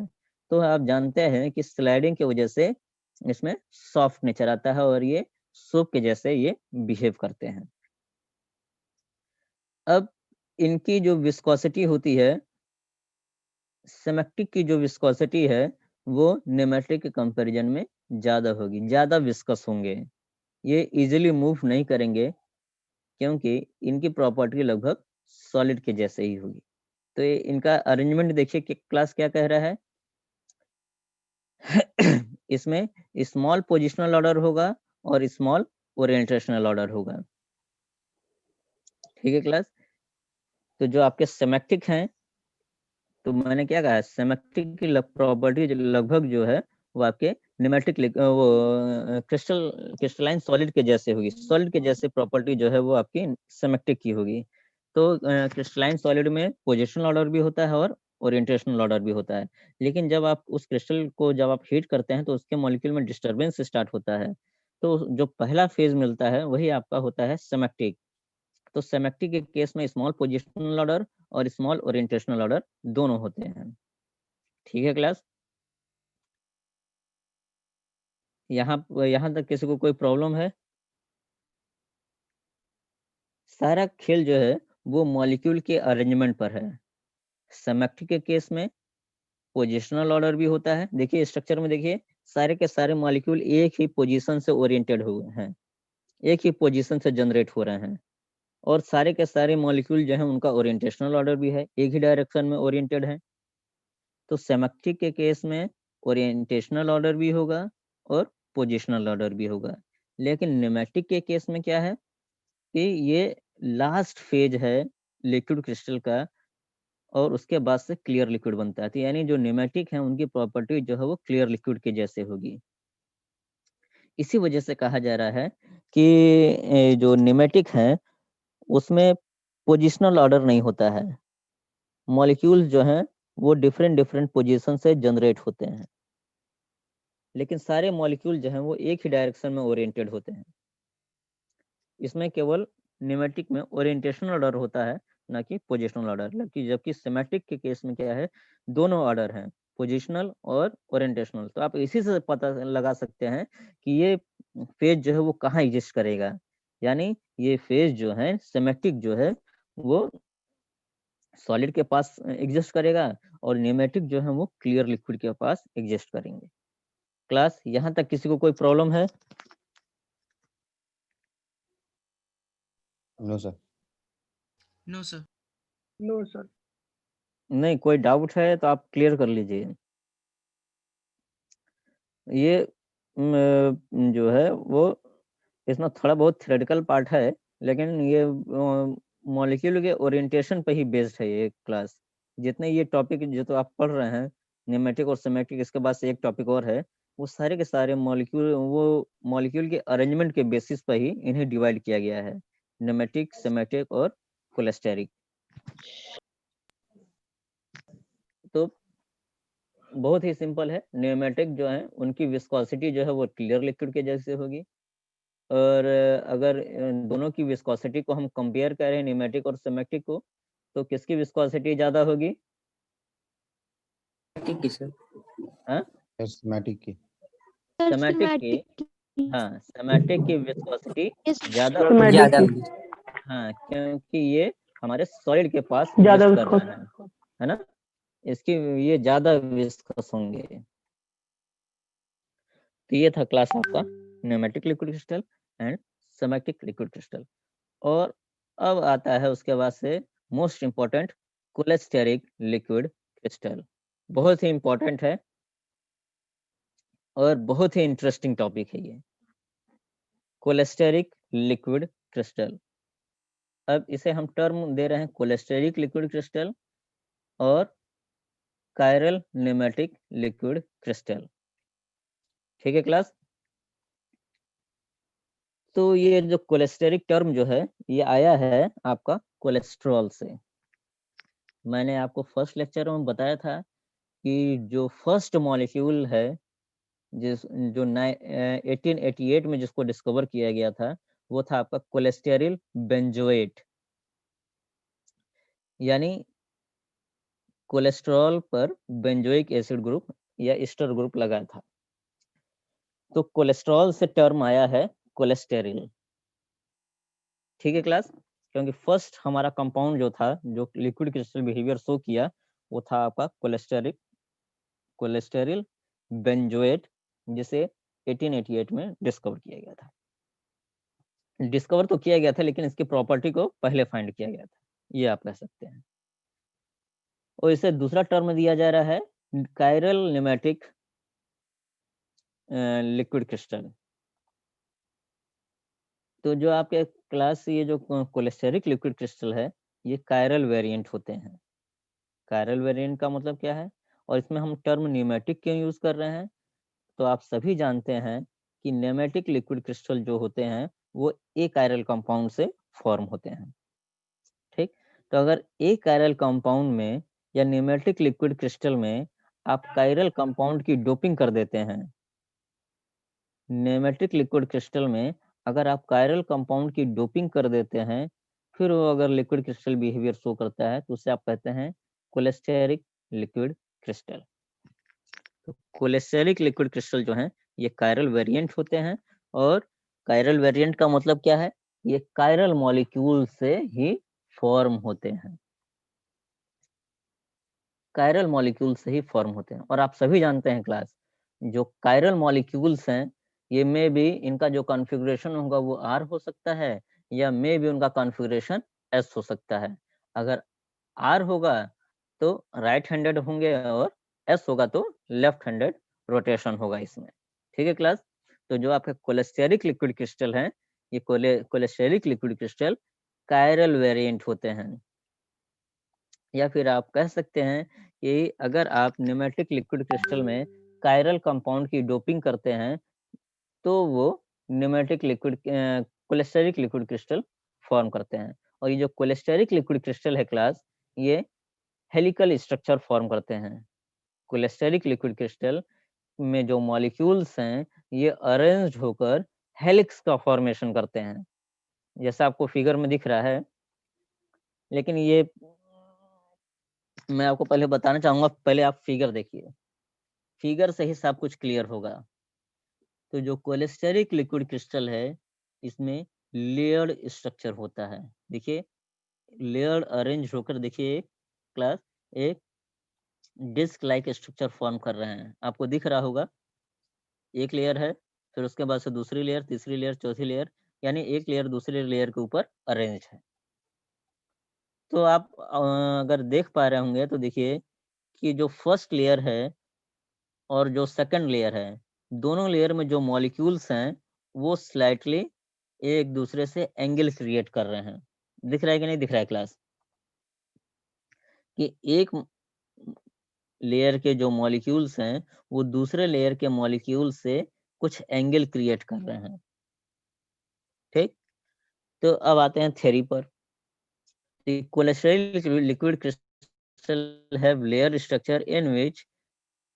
तो आप जानते हैं कि स्लाइडिंग की वजह से इसमें सॉफ्ट नेचर आता है और ये सोप के जैसे ये बिहेव करते हैं। अब इनकी जो विस्कोसिटी होती है, सेमेक्टिक की जो विस्कोसिटी है वो नेमेटिक के कंपैरिजन में ज्यादा होगी, ज्यादा विस्कस होंगे। ये इजीली मूव नहीं करेंगे क्योंकि इनकी प्रॉपर्टी लगभग सॉलिड के जैसे ही होगी। तो ये इनका अरेंजमेंट देखिए कि क्लास क्या कह रहा है। इसमें स्मॉल पोजिशनल ऑर्डर होगा और स्मॉल ओरिएंटेशनल ऑर्डर होगा। ठीक है क्लास। तो जो आपके सेमेक्टिक हैं, तो मैंने क्या कहा, सेमेक्टिक की प्रॉपर्टी लगभग जो है वो आपके न्यूमेटिक वो क्रिस्टलाइन सॉलिड के जैसे होगी। सॉलिड के जैसे प्रॉपर्टी जो है वो आपकी सेमेक्टिक की होगी। तो क्रिस्टलाइन सॉलिड में पोजिशनल ऑर्डर भी होता है और ओरिएंटेशनल ऑर्डर भी होता है। लेकिन जब आप उस क्रिस्टल को जब आप हीट करते हैं तो उसके मॉलिक्यूल में डिस्टर्बेंस स्टार्ट होता है। तो जो पहला फेज मिलता है वही आपका होता है सेमेक्टिक। तो सेमेक्टिक के केस में स्मॉल पोजिशनल ऑर्डर और स्मॉल ओरिएंटेशनल ऑर्डर दोनों होते हैं। ठीक है क्लास। यहाँ तक किसी को कोई प्रॉब्लम है? सारा खेल जो है वो मॉलिक्यूल के अरेंजमेंट पर है। सेमेक्टिक के केस में पोजिशनल ऑर्डर भी होता है। देखिए स्ट्रक्चर में देखिए सारे के सारे मॉलिक्यूल एक ही पोजीशन से ओरिएंटेड हुए हैं, एक ही पोजीशन से जनरेट हो रहे हैं। और सारे के सारे मॉलिक्यूल जो है उनका ओरिएंटेशनल ऑर्डर भी है, एक ही डायरेक्शन में ओरिएंटेड है। तो सेमेक्टिक के केस में ओरिएंटेशनल ऑर्डर भी होगा और पोजिशनल ऑर्डर भी होगा। लेकिन न्यूमेटिक के केस में क्या है कि ये लास्ट फेज है लिक्विड क्रिस्टल का और उसके बाद से क्लियर लिक्विड बनता है। तो यानी जो न्यूमेटिक है उनकी प्रॉपर्टी जो है वो क्लियर लिक्विड के जैसे होगी। इसी वजह से कहा जा रहा है कि जो न्यूमेटिक है उसमें पोजिशनल ऑर्डर नहीं होता है। मॉलिक्यूल्स जो हैं वो डिफरेंट डिफरेंट पोजीशन से जनरेट होते हैं, लेकिन सारे मॉलिक्यूल जो हैं वो एक ही डायरेक्शन में ओरिएंटेड होते हैं। इसमें केवल न्यूमेटिक में ओरिएंटेशनल ऑर्डर होता है, ना कि पोजिशनल ऑर्डर। जबकि सेमेटिक के केस में क्या है, दोनों ऑर्डर हैं, पोजिशनल और ओरिएंटेशनल। तो आप इसी से पता लगा सकते हैं कि ये फेज जो है वो कहाँ एग्जिस्ट करेगा। यानी ये फेज जो है सेमेटिक जो है वो सॉलिड के पास एग्जिस्ट करेगा और न्यूमेटिक जो है वो क्लियर लिक्विड के पास एग्जिस्ट करेंगे। क्लास यहाँ तक किसी को कोई प्रॉब्लम है? No sir. No sir. No sir. नहीं, कोई डाउट है तो आप क्लियर कर लीजिए। ये जो है वो इसमें थोड़ा बहुत थ्योरेटिकल पार्ट है, लेकिन ये मॉलिक्यूल के ओरिएंटेशन पे ही बेस्ड है ये क्लास। जितने ये टॉपिक जो तो आप पढ़ रहे हैं न्यूमेटिक और सेमेटिक, इसके बाद से एक टॉपिक और है, वो सारे के सारे मॉलिक्यूल के अरेंजमेंट के बेसिस पर ही इन्हें डिवाइड किया गया है, न्यूमेटिक, सेमेटिक और कोलेस्टेरिक। बहुत ही सिंपल है। न्यूमेटिक जो है उनकी विस्कोसिटी जो है वो क्लियर लिक्विड के जैसे होगी, और अगर दोनों की विस्कोसिटी को हम कंपेयर करें न्यूमेटिक और सेमेटिक को, तो किसकी विस्कोसिटी ज्यादा होगी? ठीक है सर। हाँ, सिस्टमैटिक की। सेमेटिक की। हाँ, सेमेटिक की विस्कोसिटी ज्यादा Systematic ज्यादा की। होगी। हाँ, क्योंकि ये हमारे सॉलिड के पास ज्यादा रेस्ट कर viscous। रहा है ना, इसकी ये ज्यादा विस्कस होंगे। तो ये था क्लास आपका nematic liquid crystal and smectic liquid crystal. और अब आता है उसके बाद से most important cholesteric liquid crystal. बहुत ही इंपॉर्टेंट है और बहुत ही इंटरेस्टिंग टॉपिक है ये कोलेस्टेरिक लिक्विड क्रिस्टल। अब इसे हम टर्म दे रहे हैं कोलेस्टेरिक लिक्विड क्रिस्टल और कायरल न्यूमेटिक लिक्विड क्रिस्टल। ठीक है क्लास। तो ये जो कोलेस्टेरिक टर्म जो है ये आया है आपका कोलेस्ट्रॉल से। मैंने आपको फर्स्ट लेक्चर में बताया था कि जो फर्स्ट मॉलिक्यूल है जिस जो 1888 में जिसको डिस्कवर किया गया था वो था आपका कोलेस्टेरिल बेंजोएट, यानी कोलेस्ट्रॉल पर बेंजोइक एसिड ग्रुप या एस्टर ग्रुप लगा था। तो कोलेस्ट्रॉल से टर्म आया है कोलेस्टेरिल। ठीक है क्लास, क्योंकि फर्स्ट हमारा कंपाउंड जो था जो लिक्विड क्रिस्टल बिहेवियर शो किया वो था आपका कोलेस्टेरिल बेंजोएट, जिसे 1888 में डिस्कवर किया गया था। डिस्कवर तो किया गया था लेकिन इसकी प्रॉपर्टी को पहले फाइंड किया गया था, ये आप कह सकते हैं। और इसे दूसरा टर्म दिया जा रहा है कायरल न्यूमेटिक लिक्विड क्रिस्टल। तो जो आपके क्लास ये जो कोलेस्टेरिक लिक्विड क्रिस्टल है ये कायरल वेरिएंट होते हैं। कायरल वेरिएंट का मतलब क्या है, और इसमें हम टर्म न्यूमेटिक क्यों यूज कर रहे हैं? तो आप सभी जानते हैं कि न्यूमेटिक लिक्विड क्रिस्टल जो होते हैं वो ए कायरल कंपाउंड से फॉर्म होते हैं। ठीक, तो अगर ए कायरल कंपाउंड में या न्यूमेटिक लिक्विड क्रिस्टल में आप कायरल कंपाउंड की डोपिंग कर देते हैं, न्यूमेटिक लिक्विड क्रिस्टल में अगर आप कायरल कंपाउंड की डोपिंग कर देते हैं, फिर वो अगर लिक्विड क्रिस्टल बिहेवियर शो करता है तो उसे आप कहते हैं कोलेस्टेरिक लिक्विड क्रिस्टल। तो कोलेस्टेरिक लिक्विड क्रिस्टल जो है ये कायरल वेरिएंट होते हैं, और कायरल वेरिएंट का मतलब क्या है, ये कायरल मॉलिक्यूल से ही फॉर्म होते हैं, कायरल मॉलिक्यूल से ही फॉर्म होते हैं। और आप सभी जानते हैं क्लास जो कायरल मॉलिक्यूल्स हैं ये में भी इनका जो कॉन्फ़िगरेशन होगा वो आर हो सकता है या में भी उनका कॉन्फ़िगरेशन एस हो सकता है। अगर आर होगा तो राइट हैंडेड होंगे और एस होगा तो लेफ्ट हैंडेड रोटेशन होगा इसमें। ठीक है क्लास। तो जो आपके कोलेस्टेरिक लिक्विड क्रिस्टल हैं ये cholesteric liquid crystal chiral variant होते हैं, या फिर आप कह सकते हैं कि अगर आप न्यूमेटिक लिक्विड क्रिस्टल में कायरल कंपाउंड की डोपिंग करते हैं तो वो pneumatic liquid cholesteric liquid crystal form करते हैं। और ये जो कोलेस्टेरिक लिक्विड क्रिस्टल है क्लास ये हेलिकल स्ट्रक्चर फॉर्म करते हैं। कोलेस्टेरिक लिक्विड क्रिस्टल में जो मॉलिक्यूल्स हैं ये अरेंज्ड होकर हेलिक्स का फॉर्मेशन करते हैं, जैसा आपको फिगर में दिख रहा है। लेकिन ये मैं आपको पहले बताना चाहूंगा, पहले आप फिगर देखिए, फिगर से ही सब कुछ क्लियर होगा। तो जो कोलेस्टेरिक लिक्विड क्रिस्टल है इसमें लेयर्ड स्ट्रक्चर होता है। देखिए लेयर्ड अरेंज होकर देखिए क्लास एक डिस्क लाइक स्ट्रक्चर फॉर्म कर रहे हैं, आपको दिख रहा होगा। एक लेयर है, फिर उसके बाद से दूसरी लेयर, तीसरी लेयर, चौथी लेयर, यानी एक लेयर दूसरी लेयर के ऊपर अरेंज है। तो आप अगर देख पा रहे होंगे तो देखिए कि जो फर्स्ट लेयर है और जो सेकंड लेयर है, दोनों लेयर में जो मॉलिक्यूल्स हैं वो स्लाइटली एक दूसरे से एंगल क्रिएट कर रहे हैं। दिख रहा है कि नहीं दिख रहा है क्लास? कि एक लेयर के जो मॉलिक्यूल्स हैं वो दूसरे लेयर के मॉलिक्यूल से कुछ एंगल क्रिएट कर रहे हैं। ठीक, तो अब आते हैं थ्योरी पर। Cholesteric liquid crystal have layer structure in which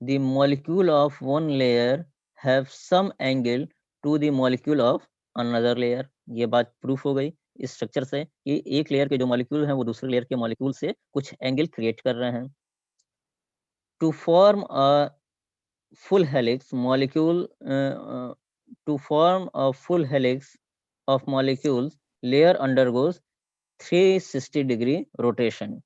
the molecule of one layer have some angle to the molecule of another layer। ये बात प्रूफ हो गई इस स्ट्रक्चर से कि एक लेयर के जो मॉलिक्यूल हैं वो दूसरे लेयर के मॉलिक्यूल से कुछ एंगल क्रिएट कर रहे हैं। To form a full helix molecule to form a full helix of molecules layer undergoes 360 degree rotation।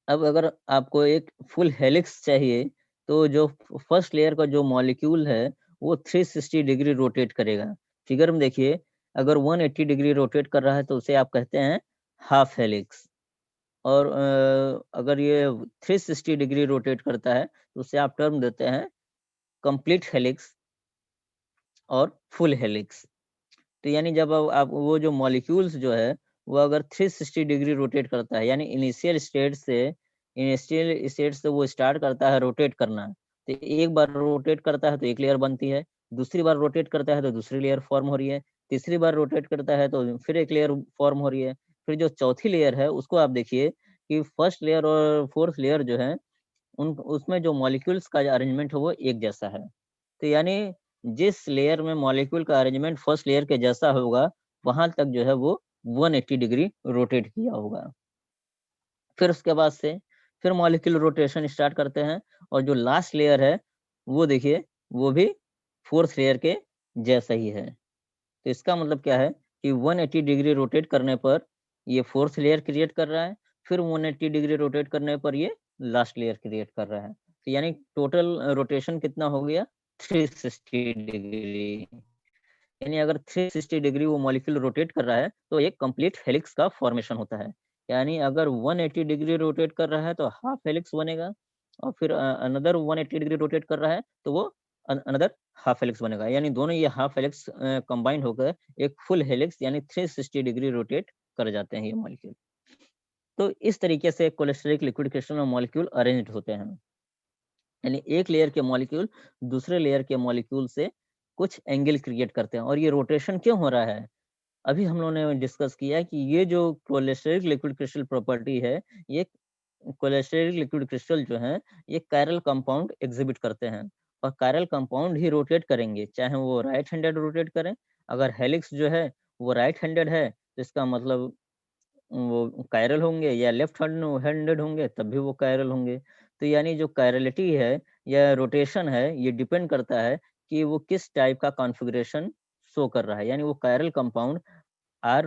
अब अगर आपको एक फुल हेलिक्स चाहिए तो जो फर्स्ट लेयर का जो मॉलिक्यूल है वो 360 डिग्री रोटेट करेगा। फिगर में देखिए अगर 180 डिग्री रोटेट कर रहा है तो उसे आप कहते हैं हाफ हेलिक्स, और अगर ये 360 डिग्री रोटेट करता है तो उसे आप टर्म देते हैं कंप्लीट हेलिक्स और फुल हेलिक्स। तो यानी जब आप वो जो मॉलिक्यूल्स जो है वो अगर 360 डिग्री रोटेट करता है, यानी इनिशियल स्टेट से वो स्टार्ट करता है रोटेट करना, तो एक बार रोटेट करता है तो एक लेयर बनती है, दूसरी बार रोटेट करता है तो दूसरी लेयर फॉर्म हो रही है, तीसरी बार रोटेट करता है तो फिर एक लेयर फॉर्म हो रही है, फिर जो चौथी लेयर है उसको आप देखिए कि फर्स्ट लेयर और फोर्थ लेयर जो है उन उसमें जो मॉलिक्यूल्स का अरेंजमेंट है वो एक जैसा है। तो यानी जिस लेयर में मॉलिक्यूल का अरेंजमेंट फर्स्ट लेयर के जैसा होगा वहां तक जो है वो 180 डिग्री रोटेट किया होगा। फिर उसके बाद से फिर मॉलिक्यूल रोटेशन स्टार्ट करते हैं और जो लास्ट लेयर है वो देखिए वो भी फोर्थ लेयर के जैसा ही है। तो इसका मतलब क्या है कि 180 डिग्री रोटेट करने पर ये फोर्थ लेयर क्रिएट कर रहा है, फिर 180 डिग्री रोटेट करने पर ये लास्ट लेयर क्रिएट कर रहा है। तो यानी टोटल रोटेशन कितना हो गया 360 डिग्री। यानी अगर 360 डिग्री वो मॉलिक्यूल रोटेट कर रहा है तो एक कंप्लीट हेलिक्स का फॉर्मेशन होता है। यानी अगर 180 डिग्री रोटेट कर रहा है तो हाफ हेलिक्स बनेगा, और फिर अनदर 180 डिग्री रोटेट कर रहा है तो वो अनदर हाफ हेलिक्स बनेगा। यानी दोनों ये हाफ हेलिक्स कंबाइंड होकर एक फुल हेलिक्स यानी 360 डिग्री रोटेट कर जाते हैं ये मॉलिक्यूल। तो इस तरीके से कोलेस्टेरिक लिक्विड क्रिस्टल में मॉलिक्यूल अरेंज्ड होते हैं। यानी एक लेयर के मॉलिक्यूल दूसरे लेयर के मॉलिक्यूल से कुछ एंगल क्रिएट करते हैं। और ये रोटेशन क्यों हो रहा है अभी हम लोगों ने डिस्कस किया कि ये जो कोलेस्टेरिक लिक्विड क्रिस्टल प्रॉपर्टी है, ये कोलेस्टेरिक लिक्विड क्रिस्टल जो है ये कायरल कंपाउंड एग्जिबिट करते हैं, और कायरल कंपाउंड ही रोटेट करेंगे चाहे वो राइट हैंडेड रोटेट करें। अगर हेलिक्स जो है वो राइट हैंडेड है तो इसका मतलब वो कायरल होंगे, या लेफ्ट हैंडेड होंगे तब भी वो कायरल होंगे। तो यानी जो कायरलिटी है या रोटेशन है ये डिपेंड करता है कि वो किस टाइप का कॉन्फ़िगरेशन शो कर रहा है। यानी वो कायरल कंपाउंड आर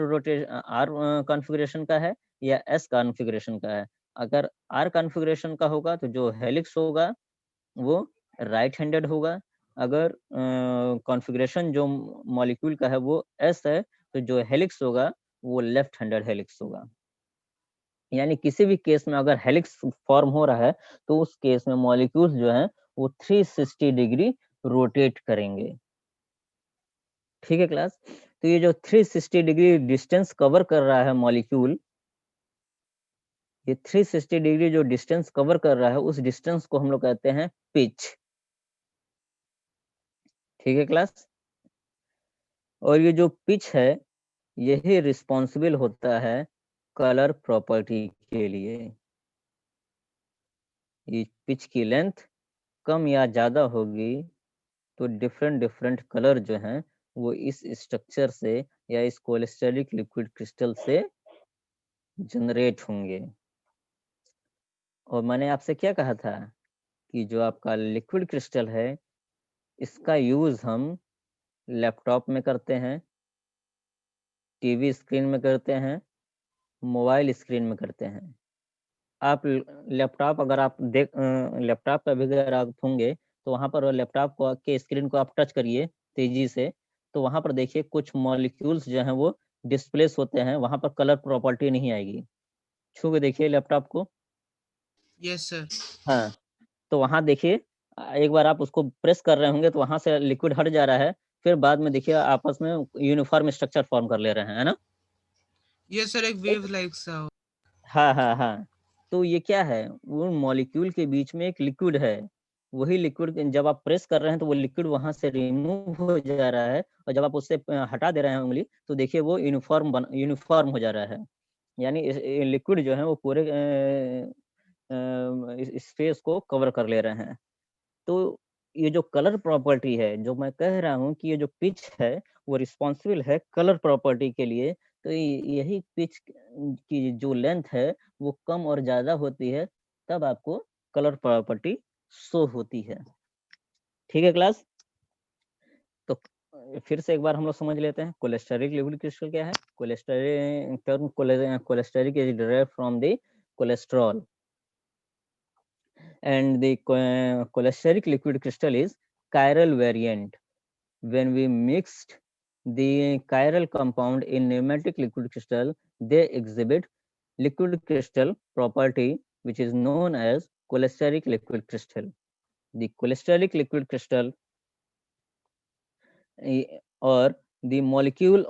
कॉन्फ़िगरेशन का है या एस कॉन्फ़िगरेशन का है। अगर आर कॉन्फ़िगरेशन का होगा तो जो हेलिक्स होगा वो राइट हैंडेड होगा। अगर कॉन्फ़िगरेशन जो मॉलिक्यूल का है वो एस है तो जो हेलिक्स होगा वो लेफ्ट हैंडेड हेलिक्स होगा। यानी किसी भी केस में अगर हेलिक्स फॉर्म हो रहा है तो उस केस में मॉलिक्यूल्स जो हैं वो 360 डिग्री रोटेट करेंगे। ठीक है क्लास। तो ये जो 360 डिग्री डिस्टेंस कवर कर रहा है मॉलिक्यूल, ये 360 डिग्री जो डिस्टेंस कवर कर रहा है उस डिस्टेंस को हम लोग कहते हैं पिच। ठीक है क्लास। और ये जो पिच है यही रिस्पॉन्सिबल होता है कलर प्रॉपर्टी के लिए। ये पिच की लेंथ कम या ज्यादा होगी तो डिफरेंट कलर जो हैं वो इस स्ट्रक्चर से या इस कोलेस्टेरिक लिक्विड क्रिस्टल से जनरेट होंगे। और मैंने आपसे क्या कहा था कि जो आपका लिक्विड क्रिस्टल है इसका यूज हम लैपटॉप में करते हैं, टीवी स्क्रीन में करते हैं, मोबाइल स्क्रीन में करते हैं। आप लैपटॉप अगर आप लैपटॉप पे भी अगर आप होंगे तो वहाँ पर लैपटॉप को के स्क्रीन को आप टच करिए तेजी से, तो वहाँ पर देखिए कुछ मॉलिक्यूल्स जो हैं वो डिस्प्लेस होते हैं, वहाँ पर कलर प्रॉपर्टी नहीं आएगी। छू के देखिए लैपटॉप को। Yes, sir. हाँ, तो वहाँ देखिए एक बार आप उसको प्रेस कर रहे होंगे तो वहाँ से लिक्विड हट जा रहा है, फिर बाद में देखिए आपस में यूनिफॉर्म स्ट्रक्चर फॉर्म कर ले रहे हैं, है ना। Yes, sir. एक वेव लाइक सा हो। हाँ हाँ हाँ। तो ये क्या है, वो मॉलिक्यूल के बीच में एक लिक्विड है, वही लिक्विड जब आप प्रेस कर रहे हैं तो वो लिक्विड वहां से रिमूव हो जा रहा है, और जब आप उससे हटा दे रहे हैं उंगली तो देखिए वो यूनिफॉर्म हो जा रहा है। यानी लिक्विड जो है वो पूरे स्पेस को कवर कर ले रहे हैं। तो ये जो कलर प्रॉपर्टी है, जो मैं कह रहा हूँ कि ये जो पिच है वो रिस्पॉन्सिबल है कलर प्रॉपर्टी के लिए। तो यही पिच की जो लेंथ है वो कम और ज़्यादा होती है, तब आपको कलर प्रॉपर्टी शो होती है। ठीक है क्लास? तो फिर से एक बार हम लोग समझ लेते हैं कोलेस्टेरिक लिक्विड क्रिस्टल क्या है। Cholesteric term cholesteric is derived from the cholesterol, and the cholesteric liquid crystal is chiral variant. When we mixed the chiral compound in pneumatic liquid crystal, they exhibit liquid crystal property which is known as cholesteric liquid crystal. The cholesteric liquid crystal or the molecule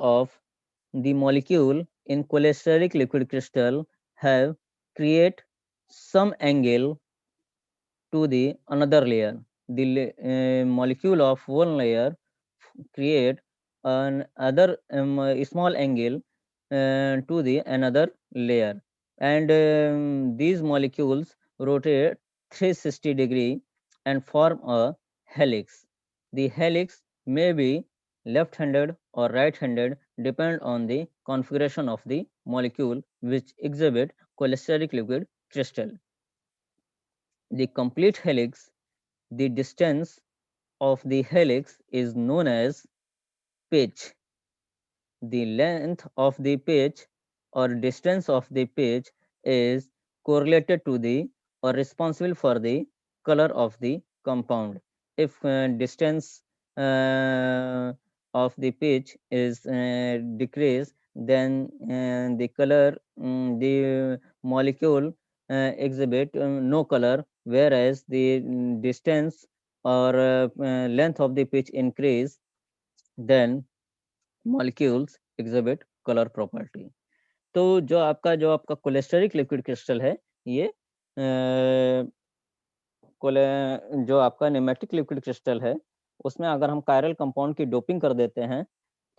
in cholesteric liquid crystal have create some angle to the another layer. The molecule of one layer create an other small angle to the another layer, and these molecules rotate 360 degree and form a helix. The helix may be left-handed or right-handed depend on the configuration of the molecule which exhibit cholesteric liquid crystal. The complete helix, the distance of the helix is known as pitch. The length of the pitch or distance of the pitch is correlated to the or responsible for the color of the compound. If distance of the pitch is decreased, then the color, the molecule exhibit no color, whereas the distance or length of the pitch increase, then molecules exhibit color property. तो जो आपका cholesteric liquid crystal है, ये जो आपका nematic liquid crystal है, उसमें अगर हम कायरल कंपाउंड की डोपिंग कर देते हैं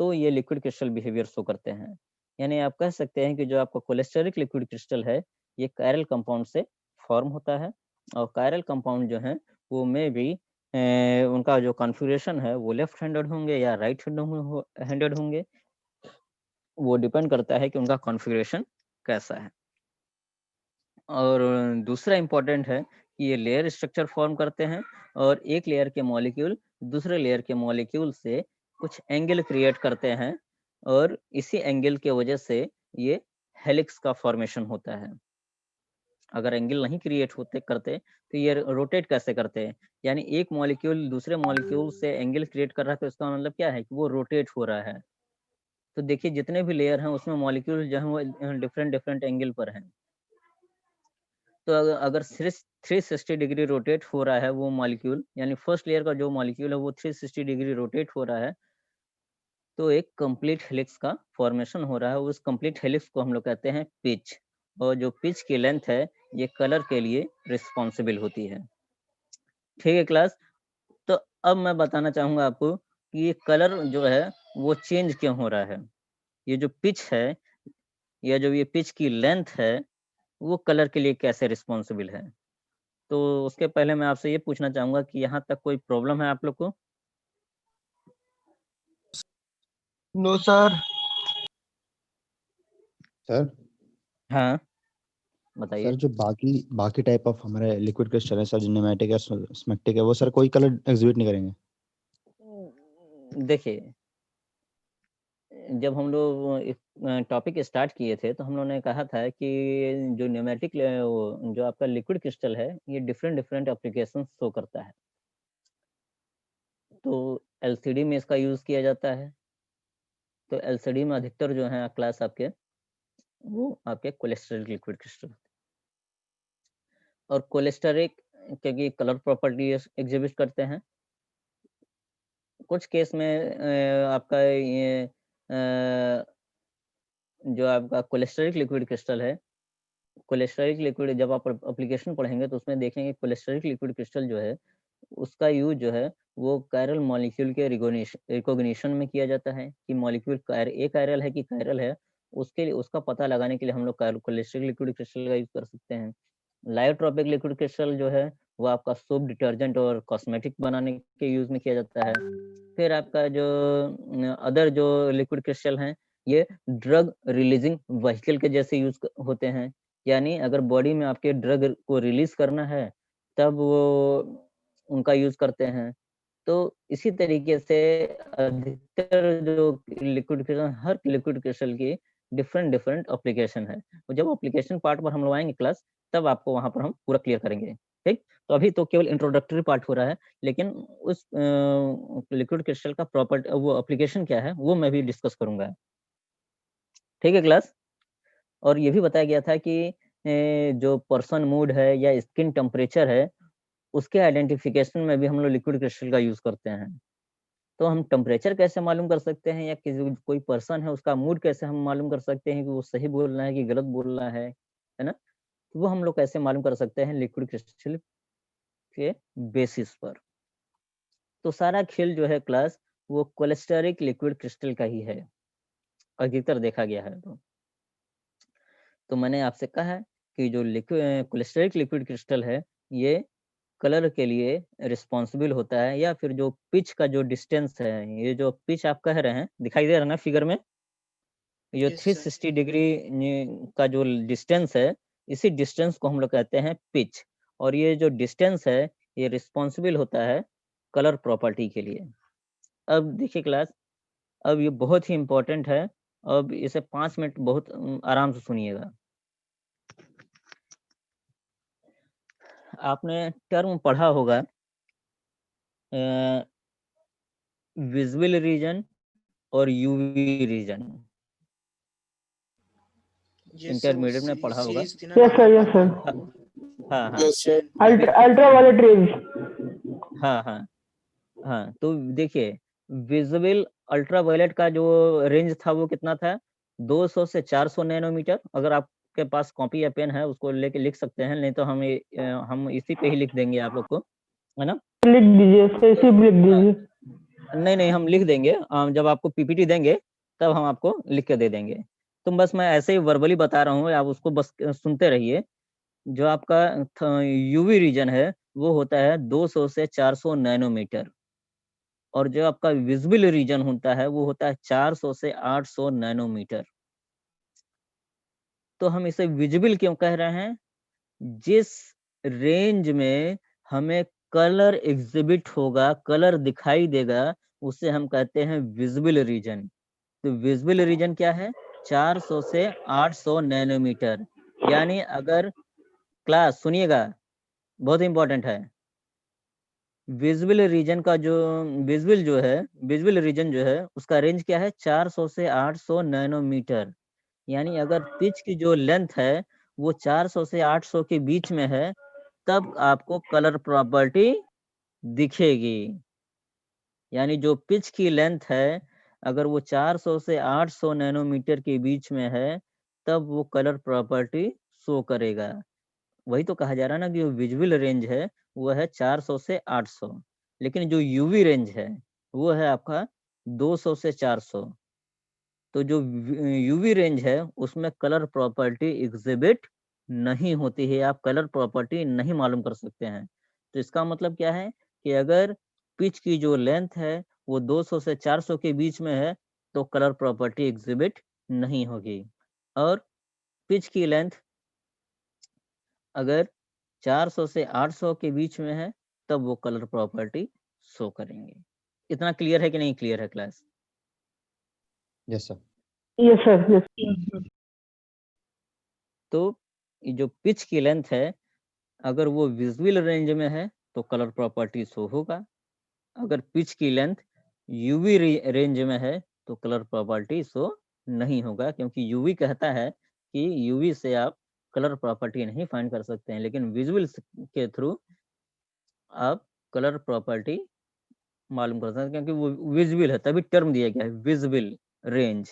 तो ये लिक्विड क्रिस्टल बिहेवियर शो करते हैं। यानी आप कह सकते हैं कि जो आपका कोलेस्टेरिक लिक्विड क्रिस्टल है ये कायरल कंपाउंड से फॉर्म होता है, और कायरल कंपाउंड जो है वो में भी उनका जो कॉन्फ़िगरेशन है वो लेफ्ट हैंडेड होंगे या राइट हैंडेड होंगे, वो डिपेंड करता है कि उनका कॉन्फ़िगरेशन कैसा है। और दूसरा इम्पोर्टेंट है कि ये लेयर स्ट्रक्चर फॉर्म करते हैं, और एक लेयर के मॉलिक्यूल दूसरे लेयर के मॉलिक्यूल से कुछ एंगल क्रिएट करते हैं, और इसी एंगल के वजह से ये हेलिक्स का फॉर्मेशन होता है। अगर एंगल नहीं क्रिएट होते करते तो ये रोटेट कैसे करते हैं? यानी एक मॉलिक्यूल दूसरे मॉलिक्यूल से एंगल क्रिएट कर रहा है, तो इसका मतलब क्या है कि वो रोटेट हो रहा है। तो देखिए जितने भी लेयर हैं उसमें मॉलिक्यूल जो है वो डिफरेंट एंगल पर हैं। तो अगर 360 डिग्री रोटेट हो रहा है वो मॉलिक्यूल, यानी फर्स्ट लेयर का जो मॉलिक्यूल है वो 360 डिग्री रोटेट हो रहा है, तो एक कंप्लीट हेलिक्स का फॉर्मेशन हो रहा है। उस कंप्लीट हेलिक्स को हम लोग कहते हैं पिच, और जो पिच की लेंथ है ये कलर के लिए रिस्पॉन्सिबल होती है। ठीक है क्लास? तो अब मैं बताना चाहूंगा आपको कि ये कलर जो है वो चेंज क्यों हो रहा है। ये जो पिच है या जो ये पिच की लेंथ है वो कलर के लिए कैसे रिस्पॉन्सिबल है। तो उसके पहले मैं आपसे ये पूछना चाहूंगा कि यहाँ तक कोई प्रॉब्लम है आप लोग को? No sir. सर हाँ बताइए। सर जो बाकी टाइप ऑफ हमारे लिक्विड क्रिस्टल है सर, जो न्यूमेटिक है स्मेक्टिक है, वो सर कोई कलर एग्जिबिट नहीं करेंगे? देखिए जब हम लोग टॉपिक स्टार्ट किए थे तो हम लोगों ने कहा था कि जो न्यूमेटिक जो आपका लिक्विड क्रिस्टल है ये डिफरेंट एप्लीकेशन शो करता है। तो एलसीडी में इसका यूज किया जाता है। तो एलसीडी में अधिकतर जो है क्लास आपके वो आपके कोलेस्टेरिक लिक्विड क्रिस्टल, और कोलेस्टेरिक क्योंकि कलर प्रॉपर्टी एग्जिबिट करते हैं। कुछ केस में आपका ये जो आपका कोलेस्टेरिक लिक्विड क्रिस्टल है, कोलेस्टेरिक लिक्विड जब आप एप्लीकेशन पढ़ेंगे तो उसमें देखेंगे कोलेस्टेरिक लिक्विड क्रिस्टल जो है उसका यूज जो है वो कायरल मॉलिक्यूल के रिकॉग्निशन में किया जाता है कि मॉलिक्यूल कायरल है कि कायरल है, उसके लिए उसका पता लगाने के लिए हम लोग कोलेस्टेरिक लिक्विड क्रिस्टल का यूज कर सकते हैं। लायोट्रोपिक लिक्विड क्रिस्टल जो है वो आपका सोप, डिटर्जेंट और कॉस्मेटिक बनाने के यूज में किया जाता है। फिर आपका जो अदर जो लिक्विड क्रिस्टल हैं ये ड्रग रिलीजिंग व्हीकल के जैसे यूज होते हैं, यानी अगर बॉडी में आपके ड्रग को रिलीज करना है तब वो उनका यूज करते हैं। तो इसी तरीके से अधिकतर जो लिक्विड क्रिस्टल, हर लिक्विड क्रिस्टल की डिफरेंट डिफरेंट एप्लीकेशन है, और जब एप्लीकेशन पार्ट पर हम लोग आएंगे क्लास तब आपको वहां पर हम पूरा क्लियर करेंगे। ठीक, तो अभी तो केवल इंट्रोडक्टरी पार्ट हो रहा है, लेकिन उस लिक्विड क्रिस्टल का प्रॉपर्टी, वो एप्लीकेशन क्या है वो मैं भी डिस्कस करूंगा। ठीक है क्लास। और ये भी बताया गया था कि जो पर्सन मूड है या स्किन टेम्परेचर है उसके आइडेंटिफिकेशन में भी हम लोग लिक्विड क्रिस्टल का यूज करते हैं। तो हम टेम्परेचर कैसे मालूम कर सकते हैं, या किसी कोई पर्सन है उसका मूड कैसे हम मालूम कर सकते हैं कि वो सही बोल रहा है कि गलत बोल रहा है ना? तो वो हम लोग कैसे मालूम कर सकते हैं लिक्विड क्रिस्टल के बेसिस पर। तो सारा खेल जो है क्लास वो कोलेस्टेरिक लिक्विड क्रिस्टल का ही है, अधिकतर देखा गया है। तो मैंने आपसे कहा है कि जो लिक्विड कोलेस्टेरिक लिक्विड क्रिस्टल है ये कलर के लिए रिस्पॉन्सिबल होता है, या फिर जो पिच का जो डिस्टेंस है, ये जो पिच आप कह रहे हैं दिखाई दे रहा है ना फिगर में, ये Yes, sir. 360 डिग्री का जो डिस्टेंस है इसी डिस्टेंस को हम लोग कहते हैं पिच, और ये जो डिस्टेंस है ये रिस्पॉन्सिबल होता है कलर प्रॉपर्टी के लिए। अब देखिए क्लास, अब ये बहुत ही इम्पोर्टेंट है, अब इसे 5 मिनट बहुत आराम से सुनिएगा। आपने टर्म पढ़ा होगा विजुअल रीजन और UV region, Yes, sir. Intermediate में पढ़ा होगा। series थी ना Yes, sir. Yes, sir. हाँ हाँ Yes, sir. Ultraviolet rays. हाँ हाँ हाँ। तो देखिए विजुअल अल्ट्रावायलेट का जो रेंज था वो कितना था, 200 से 400 नैनोमीटर। अगर आपके पास कॉपी या पेन है उसको लेके लिख सकते हैं, नहीं तो हम इसी पे ही लिख देंगे आप लोग को, है ना? लिख दीजिए, ऐसे भी लिख दीजिए। नहीं नहीं, हम लिख देंगे, जब आपको पीपीटी देंगे तब हम आपको लिख के दे देंगे। तुम बस मैं ऐसे ही वर्बली बता रहा हूँ, आप उसको बस सुनते रहिए। जो आपका यूवी रीजन है वो होता है 200 से 400 नैनोमीटर, और जो आपका विजिबल रीजन होता है वो होता है 400 से 800 नैनोमीटर। तो हम इसे विजिबल क्यों कह रहे हैं? जिस रेंज में हमें कलर एग्जिबिट होगा, कलर दिखाई देगा, उसे हम कहते हैं विजिबल रीजन। तो विजिबल रीजन क्या है? 400 से 800 नैनोमीटर। यानी अगर क्लास सुनिएगा, बहुत इंपॉर्टेंट है, विजुअल रीजन का जो विजुअल रीजन जो है उसका रेंज क्या है? 400 से 800 नैनोमीटर। यानी अगर पिच की जो लेंथ है वो 400 से 800 के बीच में है तब आपको कलर प्रॉपर्टी दिखेगी। यानी जो पिच की लेंथ है अगर वो 400 से 800 नैनोमीटर के बीच में है तब वो कलर प्रॉपर्टी शो करेगा। वही तो कहा जा रहा है ना कि जो विजुअल रेंज है वो है 400 से 800, लेकिन जो यूवी रेंज है वो है आपका 200 से 400। तो जो यूवी रेंज है उसमें कलर प्रॉपर्टी एग्जिबिट नहीं होती है, आप कलर प्रॉपर्टी नहीं मालूम कर सकते हैं। तो इसका मतलब क्या है कि अगर पिच की जो लेंथ है वो 200 से 400 के बीच में है तो कलर प्रॉपर्टी एग्जिबिट नहीं होगी, और पिच की लेंथ अगर 400 से 800 के बीच में है तब वो कलर प्रॉपर्टी शो करेंगे। इतना क्लियर है कि नहीं क्लियर है class? Yes sir. Yes, sir. Yes. तो ये जो पिच की लेंथ है अगर वो विजुअल रेंज में है तो कलर प्रॉपर्टी शो होगा, अगर पिच की लेंथ यूवी रेंज में है तो कलर प्रॉपर्टी शो नहीं होगा, क्योंकि यूवी कहता है कि यूवी से आप कलर प्रॉपर्टी नहीं फाइंड कर सकते हैं, लेकिन विजुअल के थ्रू आप कलर प्रॉपर्टी मालूम कर सकते हैं, क्योंकि वो विजिबल है, तभी टर्म दिया गया है विजिबल रेंज,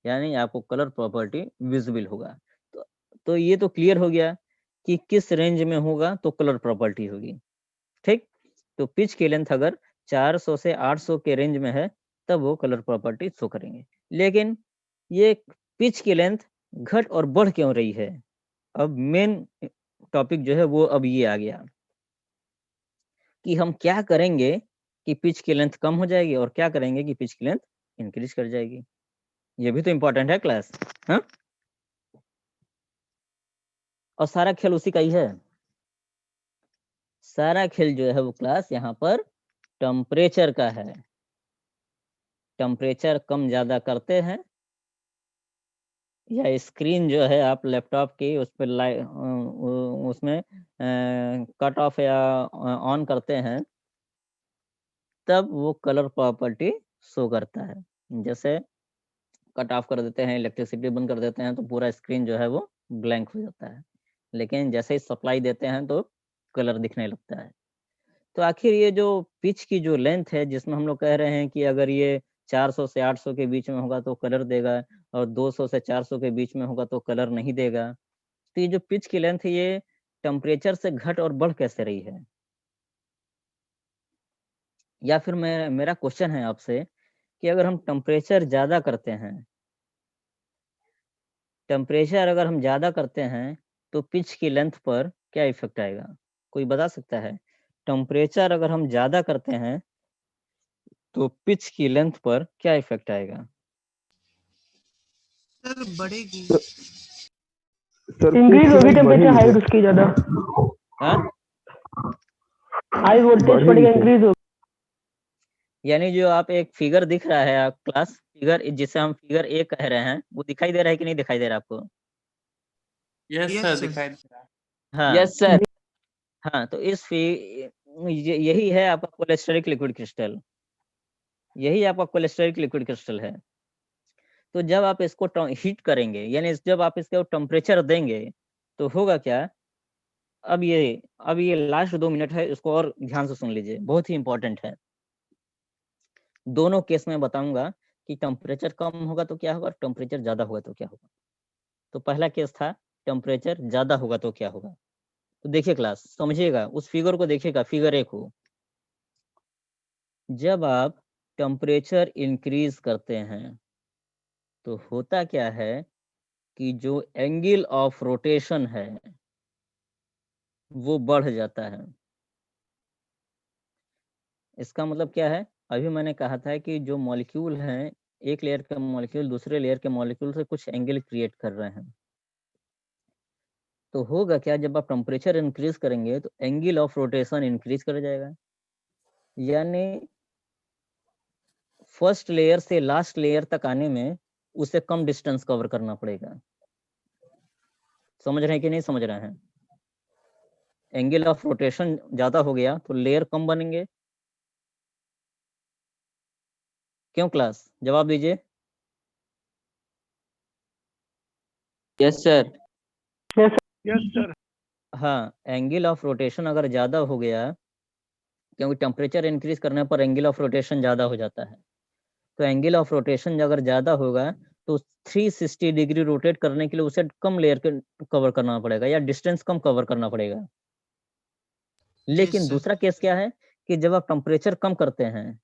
यानी आपको कलर प्रॉपर्टी विजिबल होगा। तो ये तो क्लियर हो गया कि किस रेंज में होगा तो कलर प्रॉपर्टी होगी। ठीक, तो पिच की लेंथ अगर 400 से 800 के रेंज में है तब वो कलर प्रॉपर्टी शो करेंगे। लेकिन ये पिच की लेंथ घट और बढ़ क्यों रही है? अब मेन टॉपिक जो है वो अब ये आ गया कि हम क्या करेंगे कि पिच की लेंथ कम हो जाएगी और क्या करेंगे कि पिच की लेंथ इंक्रीज कर जाएगी। ये भी तो इम्पोर्टेंट है क्लास, हाँ। और सारा खेल उसी का ही है, सारा खेल जो है वो क्लास यहाँ पर टेम्परेचर का है। टेम्परेचर कम ज्यादा करते हैं या स्क्रीन जो है आप लैपटॉप की उस पर उसमें कट ऑफ या ऑन करते हैं तब वो कलर प्रॉपर्टी शो करता है। जैसे कट ऑफ कर देते हैं, इलेक्ट्रिसिटी बंद कर देते हैं तो पूरा स्क्रीन जो है वो ब्लैंक हो जाता है, लेकिन जैसे ही सप्लाई देते हैं तो कलर दिखने लगता है। तो आखिर ये जो पिच की जो लेंथ है जिसमें हम लोग कह रहे हैं कि अगर ये 400 से 800 के बीच में होगा तो कलर देगा और 200 से 400 के बीच में होगा तो कलर नहीं देगा। तो ये जो पिच की लेंथ है ये टेम्परेचर से घट और बढ़ कैसे रही है? या फिर मेरा क्वेश्चन है आपसे कि अगर हम टेम्परेचर ज्यादा करते हैं, टेम्परेचर अगर हम ज्यादा करते हैं तो पिच की लेंथ पर क्या इफेक्ट आएगा? कोई बता सकता है? टेम्परेचर अगर हम ज्यादा करते हैं तो पिच की लेंथ पर क्या इफेक्ट आएगा? सर बढ़ेगी। इंक्रीज होगी टेम्परेचर, हाइट उसकी ज्यादा, हाँ, हाई वोल्टेज पड़ेगा, इंक्रीज होगी। यानी जो आप एक फिगर दिख रहा है आप क्लास, फिगर जिसे हम फिगर ए कह रहे हैं, वो दिखाई दे रहा है कि नहीं दिखाई दे रहा आपको? यस सर, दिखाई दे रहा है। हाँ यस सर। हाँ, तो यही है आपका कोलेस्टेरिक लिक्विड क्रिस्टल, यही आपका कोलेस्टेरिक लिक्विड क्रिस्टल है। तो जब आप इसको हीट करेंगे, यानी जब आप इसके टेम्परेचर देंगे तो होगा क्या? अब ये लास्ट 2 मिनट है, इसको और ध्यान से सुन लीजिए, बहुत ही इंपॉर्टेंट है। दोनों केस में बताऊंगा कि टेम्परेचर कम होगा तो क्या होगा, टेम्परेचर ज्यादा होगा तो क्या होगा। तो पहला केस था टेम्परेचर ज्यादा होगा तो क्या होगा। तो देखिए क्लास, समझिएगा, उस फिगर को देखिएगा, फिगर 1 को। जब आप टेम्परेचर इंक्रीज करते हैं तो होता क्या है कि जो एंगल ऑफ रोटेशन है वो बढ़ जाता है। इसका मतलब क्या है? अभी मैंने कहा था कि जो मॉलिक्यूल हैं, एक लेयर के मॉलिक्यूल दूसरे लेयर के मॉलिक्यूल से कुछ एंगल क्रिएट कर रहे हैं। तो होगा क्या, जब आप टेम्परेचर इंक्रीज करेंगे तो एंगल ऑफ रोटेशन इंक्रीज कर जाएगा, यानी फर्स्ट लेयर से लास्ट लेयर तक आने में उसे कम डिस्टेंस कवर करना पड़ेगा। समझ रहे हैं कि नहीं समझ रहे हैं? एंगल ऑफ रोटेशन ज्यादा हो गया तो लेयर कम बनेंगे। क्यों क्लास, जवाब दीजिए। Yes sir. Yes sir. हाँ, एंगल ऑफ रोटेशन अगर ज्यादा हो गया, क्योंकि टेम्परेचर इंक्रीज करने पर एंगल ऑफ रोटेशन ज्यादा हो जाता है, तो एंगल ऑफ रोटेशन अगर ज्यादा होगा तो 360 डिग्री रोटेट करने के लिए उसे कम लेयर के कवर करना पड़ेगा या डिस्टेंस कम कवर करना पड़ेगा। लेकिन सर। दूसरा केस क्या है कि जब आप टेम्परेचर कम करते हैं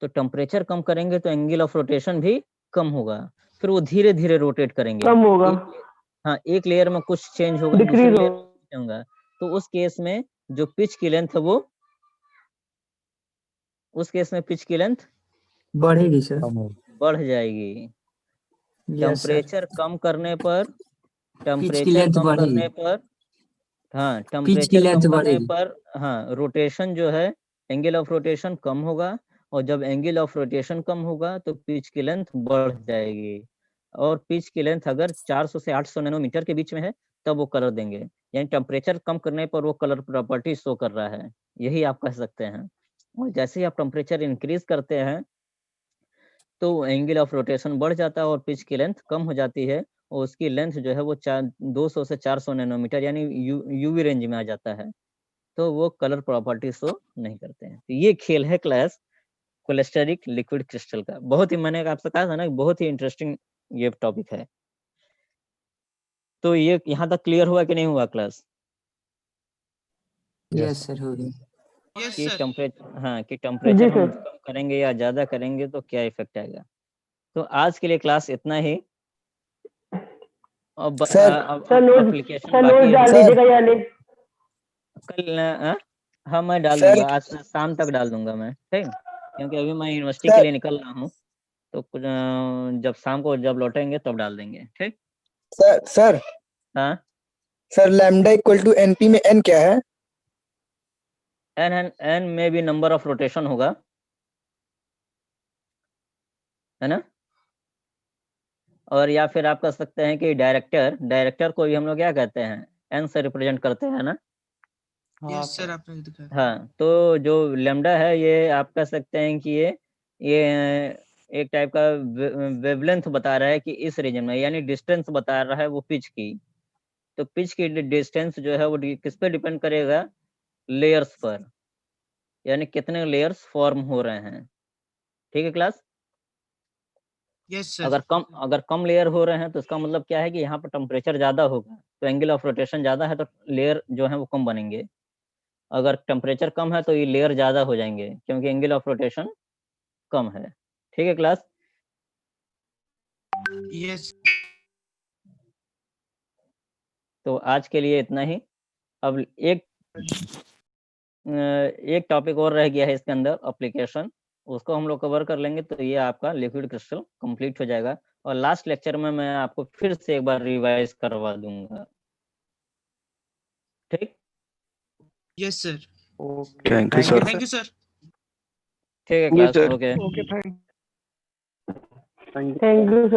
तो टेम्परेचर कम करेंगे तो एंगल ऑफ रोटेशन भी कम होगा, फिर वो धीरे धीरे रोटेट करेंगे, कम होगा, हाँ, एक लेयर में कुछ चेंज होगा, दूसरे डिक्रीज लेयर होगा। में कुछ होगा। तो उस केस में जो पिच की लेंथ है वो, उस केस में पिच की लेंथ बढ़ेगी सर। बढ़ जाएगी। Yes sir. टेम्परेचर कम करने पर, पिच की टेम्परेचर लेंथ कम बढ़ेगी। करने पर, हाँ, पिच की टेम्परेचर लेंथ कम करने बढ़ेगी। पर, हाँ, रोटेशन जो है, एंगल ऑफ रोटेशन कम होगा, और जब एंगल ऑफ रोटेशन कम होगा तो पिच की लेंथ बढ़ जाएगी। और पिच की लेंथ अगर 400 से 800 नैनोमीटर के बीच में है तब वो कलर देंगे, यानी टेम्परेचर कम करने पर वो कलर प्रॉपर्टी शो कर रहा है, यही आप कह सकते हैं। और जैसे ही आप टेम्परेचर इंक्रीज करते हैं तो एंगल ऑफ रोटेशन बढ़ जाता है और पिच की लेंथ कम हो जाती है, और उसकी लेंथ जो है वो 200 से 400 नैनोमीटर यानी यूवी रेंज में आ जाता है, तो वो कलर प्रॉपर्टी शो नहीं करते हैं। तो ये खेल है क्लास कोलेस्टेरिक लिक्विड क्रिस्टल का। बहुत ही, मैंने आपसे कहा था ना, बहुत ही इंटरेस्टिंग ये टॉपिक है। तो ये यहाँ तक क्लियर हुआ कि नहीं हुआ क्लास? यस सर, हो गया। यस कि सर। टेम्परेचर, हाँ, कि जी टेम्परेचर हम सर। कम करेंगे या ज्यादा करेंगे तो क्या इफेक्ट आएगा। तो आज के लिए क्लास इतना ही। अब सर, एप्लीकेशन बाकी है डाल दीजिएगा या नहीं? कल हाँ मैं डाल सर। दूंगा, आज शाम तक डाल दूंगा मैं, ठीक, क्योंकि अभी मैं यूनिवर्सिटी के सर। लिए निकल रहा हूँ, तो जब शाम को जब लौटेंगे तब डाल देंगे, ठीक। सर हाँ sir lambda equal to NP में एन क्या है? एन में भी नंबर ऑफ रोटेशन होगा, है ना, और या फिर आप कह सकते हैं कि डायरेक्टर को भी हम लोग क्या कहते हैं, एन से रिप्रेजेंट करते हैं ना। यस सर, आपने दिखाया। हाँ, तो जो लेमडा है ये आप कह सकते हैं कि ये एक टाइप का वेवलेंथ बता रहा है कि इस रीजन में, यानी डिस्टेंस बता रहा है वो पिच की। तो पिच की डिस्टेंस जो है वो किस पे डिपेंड करेगा, लेयर्स पर, यानी कितने लेयर्स फॉर्म हो रहे हैं, ठीक है क्लास। Yes sir. अगर कम लेयर हो रहे हैं तो इसका मतलब क्या है कि यहाँ पर टेम्परेचर ज्यादा होगा, तो एंगल ऑफ रोटेशन ज्यादा है, तो लेयर जो है वो कम बनेंगे। अगर टेम्परेचर कम है तो ये लेयर ज्यादा हो जाएंगे, क्योंकि एंगल ऑफ रोटेशन कम है, ठीक है क्लास। यस। तो आज के लिए इतना ही। अब एक टॉपिक और रह गया है इसके अंदर, एप्लीकेशन, उसको हम लोग कवर कर लेंगे, तो ये आपका लिक्विड क्रिस्टल कंप्लीट हो जाएगा। और लास्ट लेक्चर में मैं आपको फिर से एक बार रिवाइज करवा दूंगा, ठीक। Yes sir. Thank you sir. Thank you sir. ठीक है Yes, class, sir. Okay. Okay, thank thank you sir.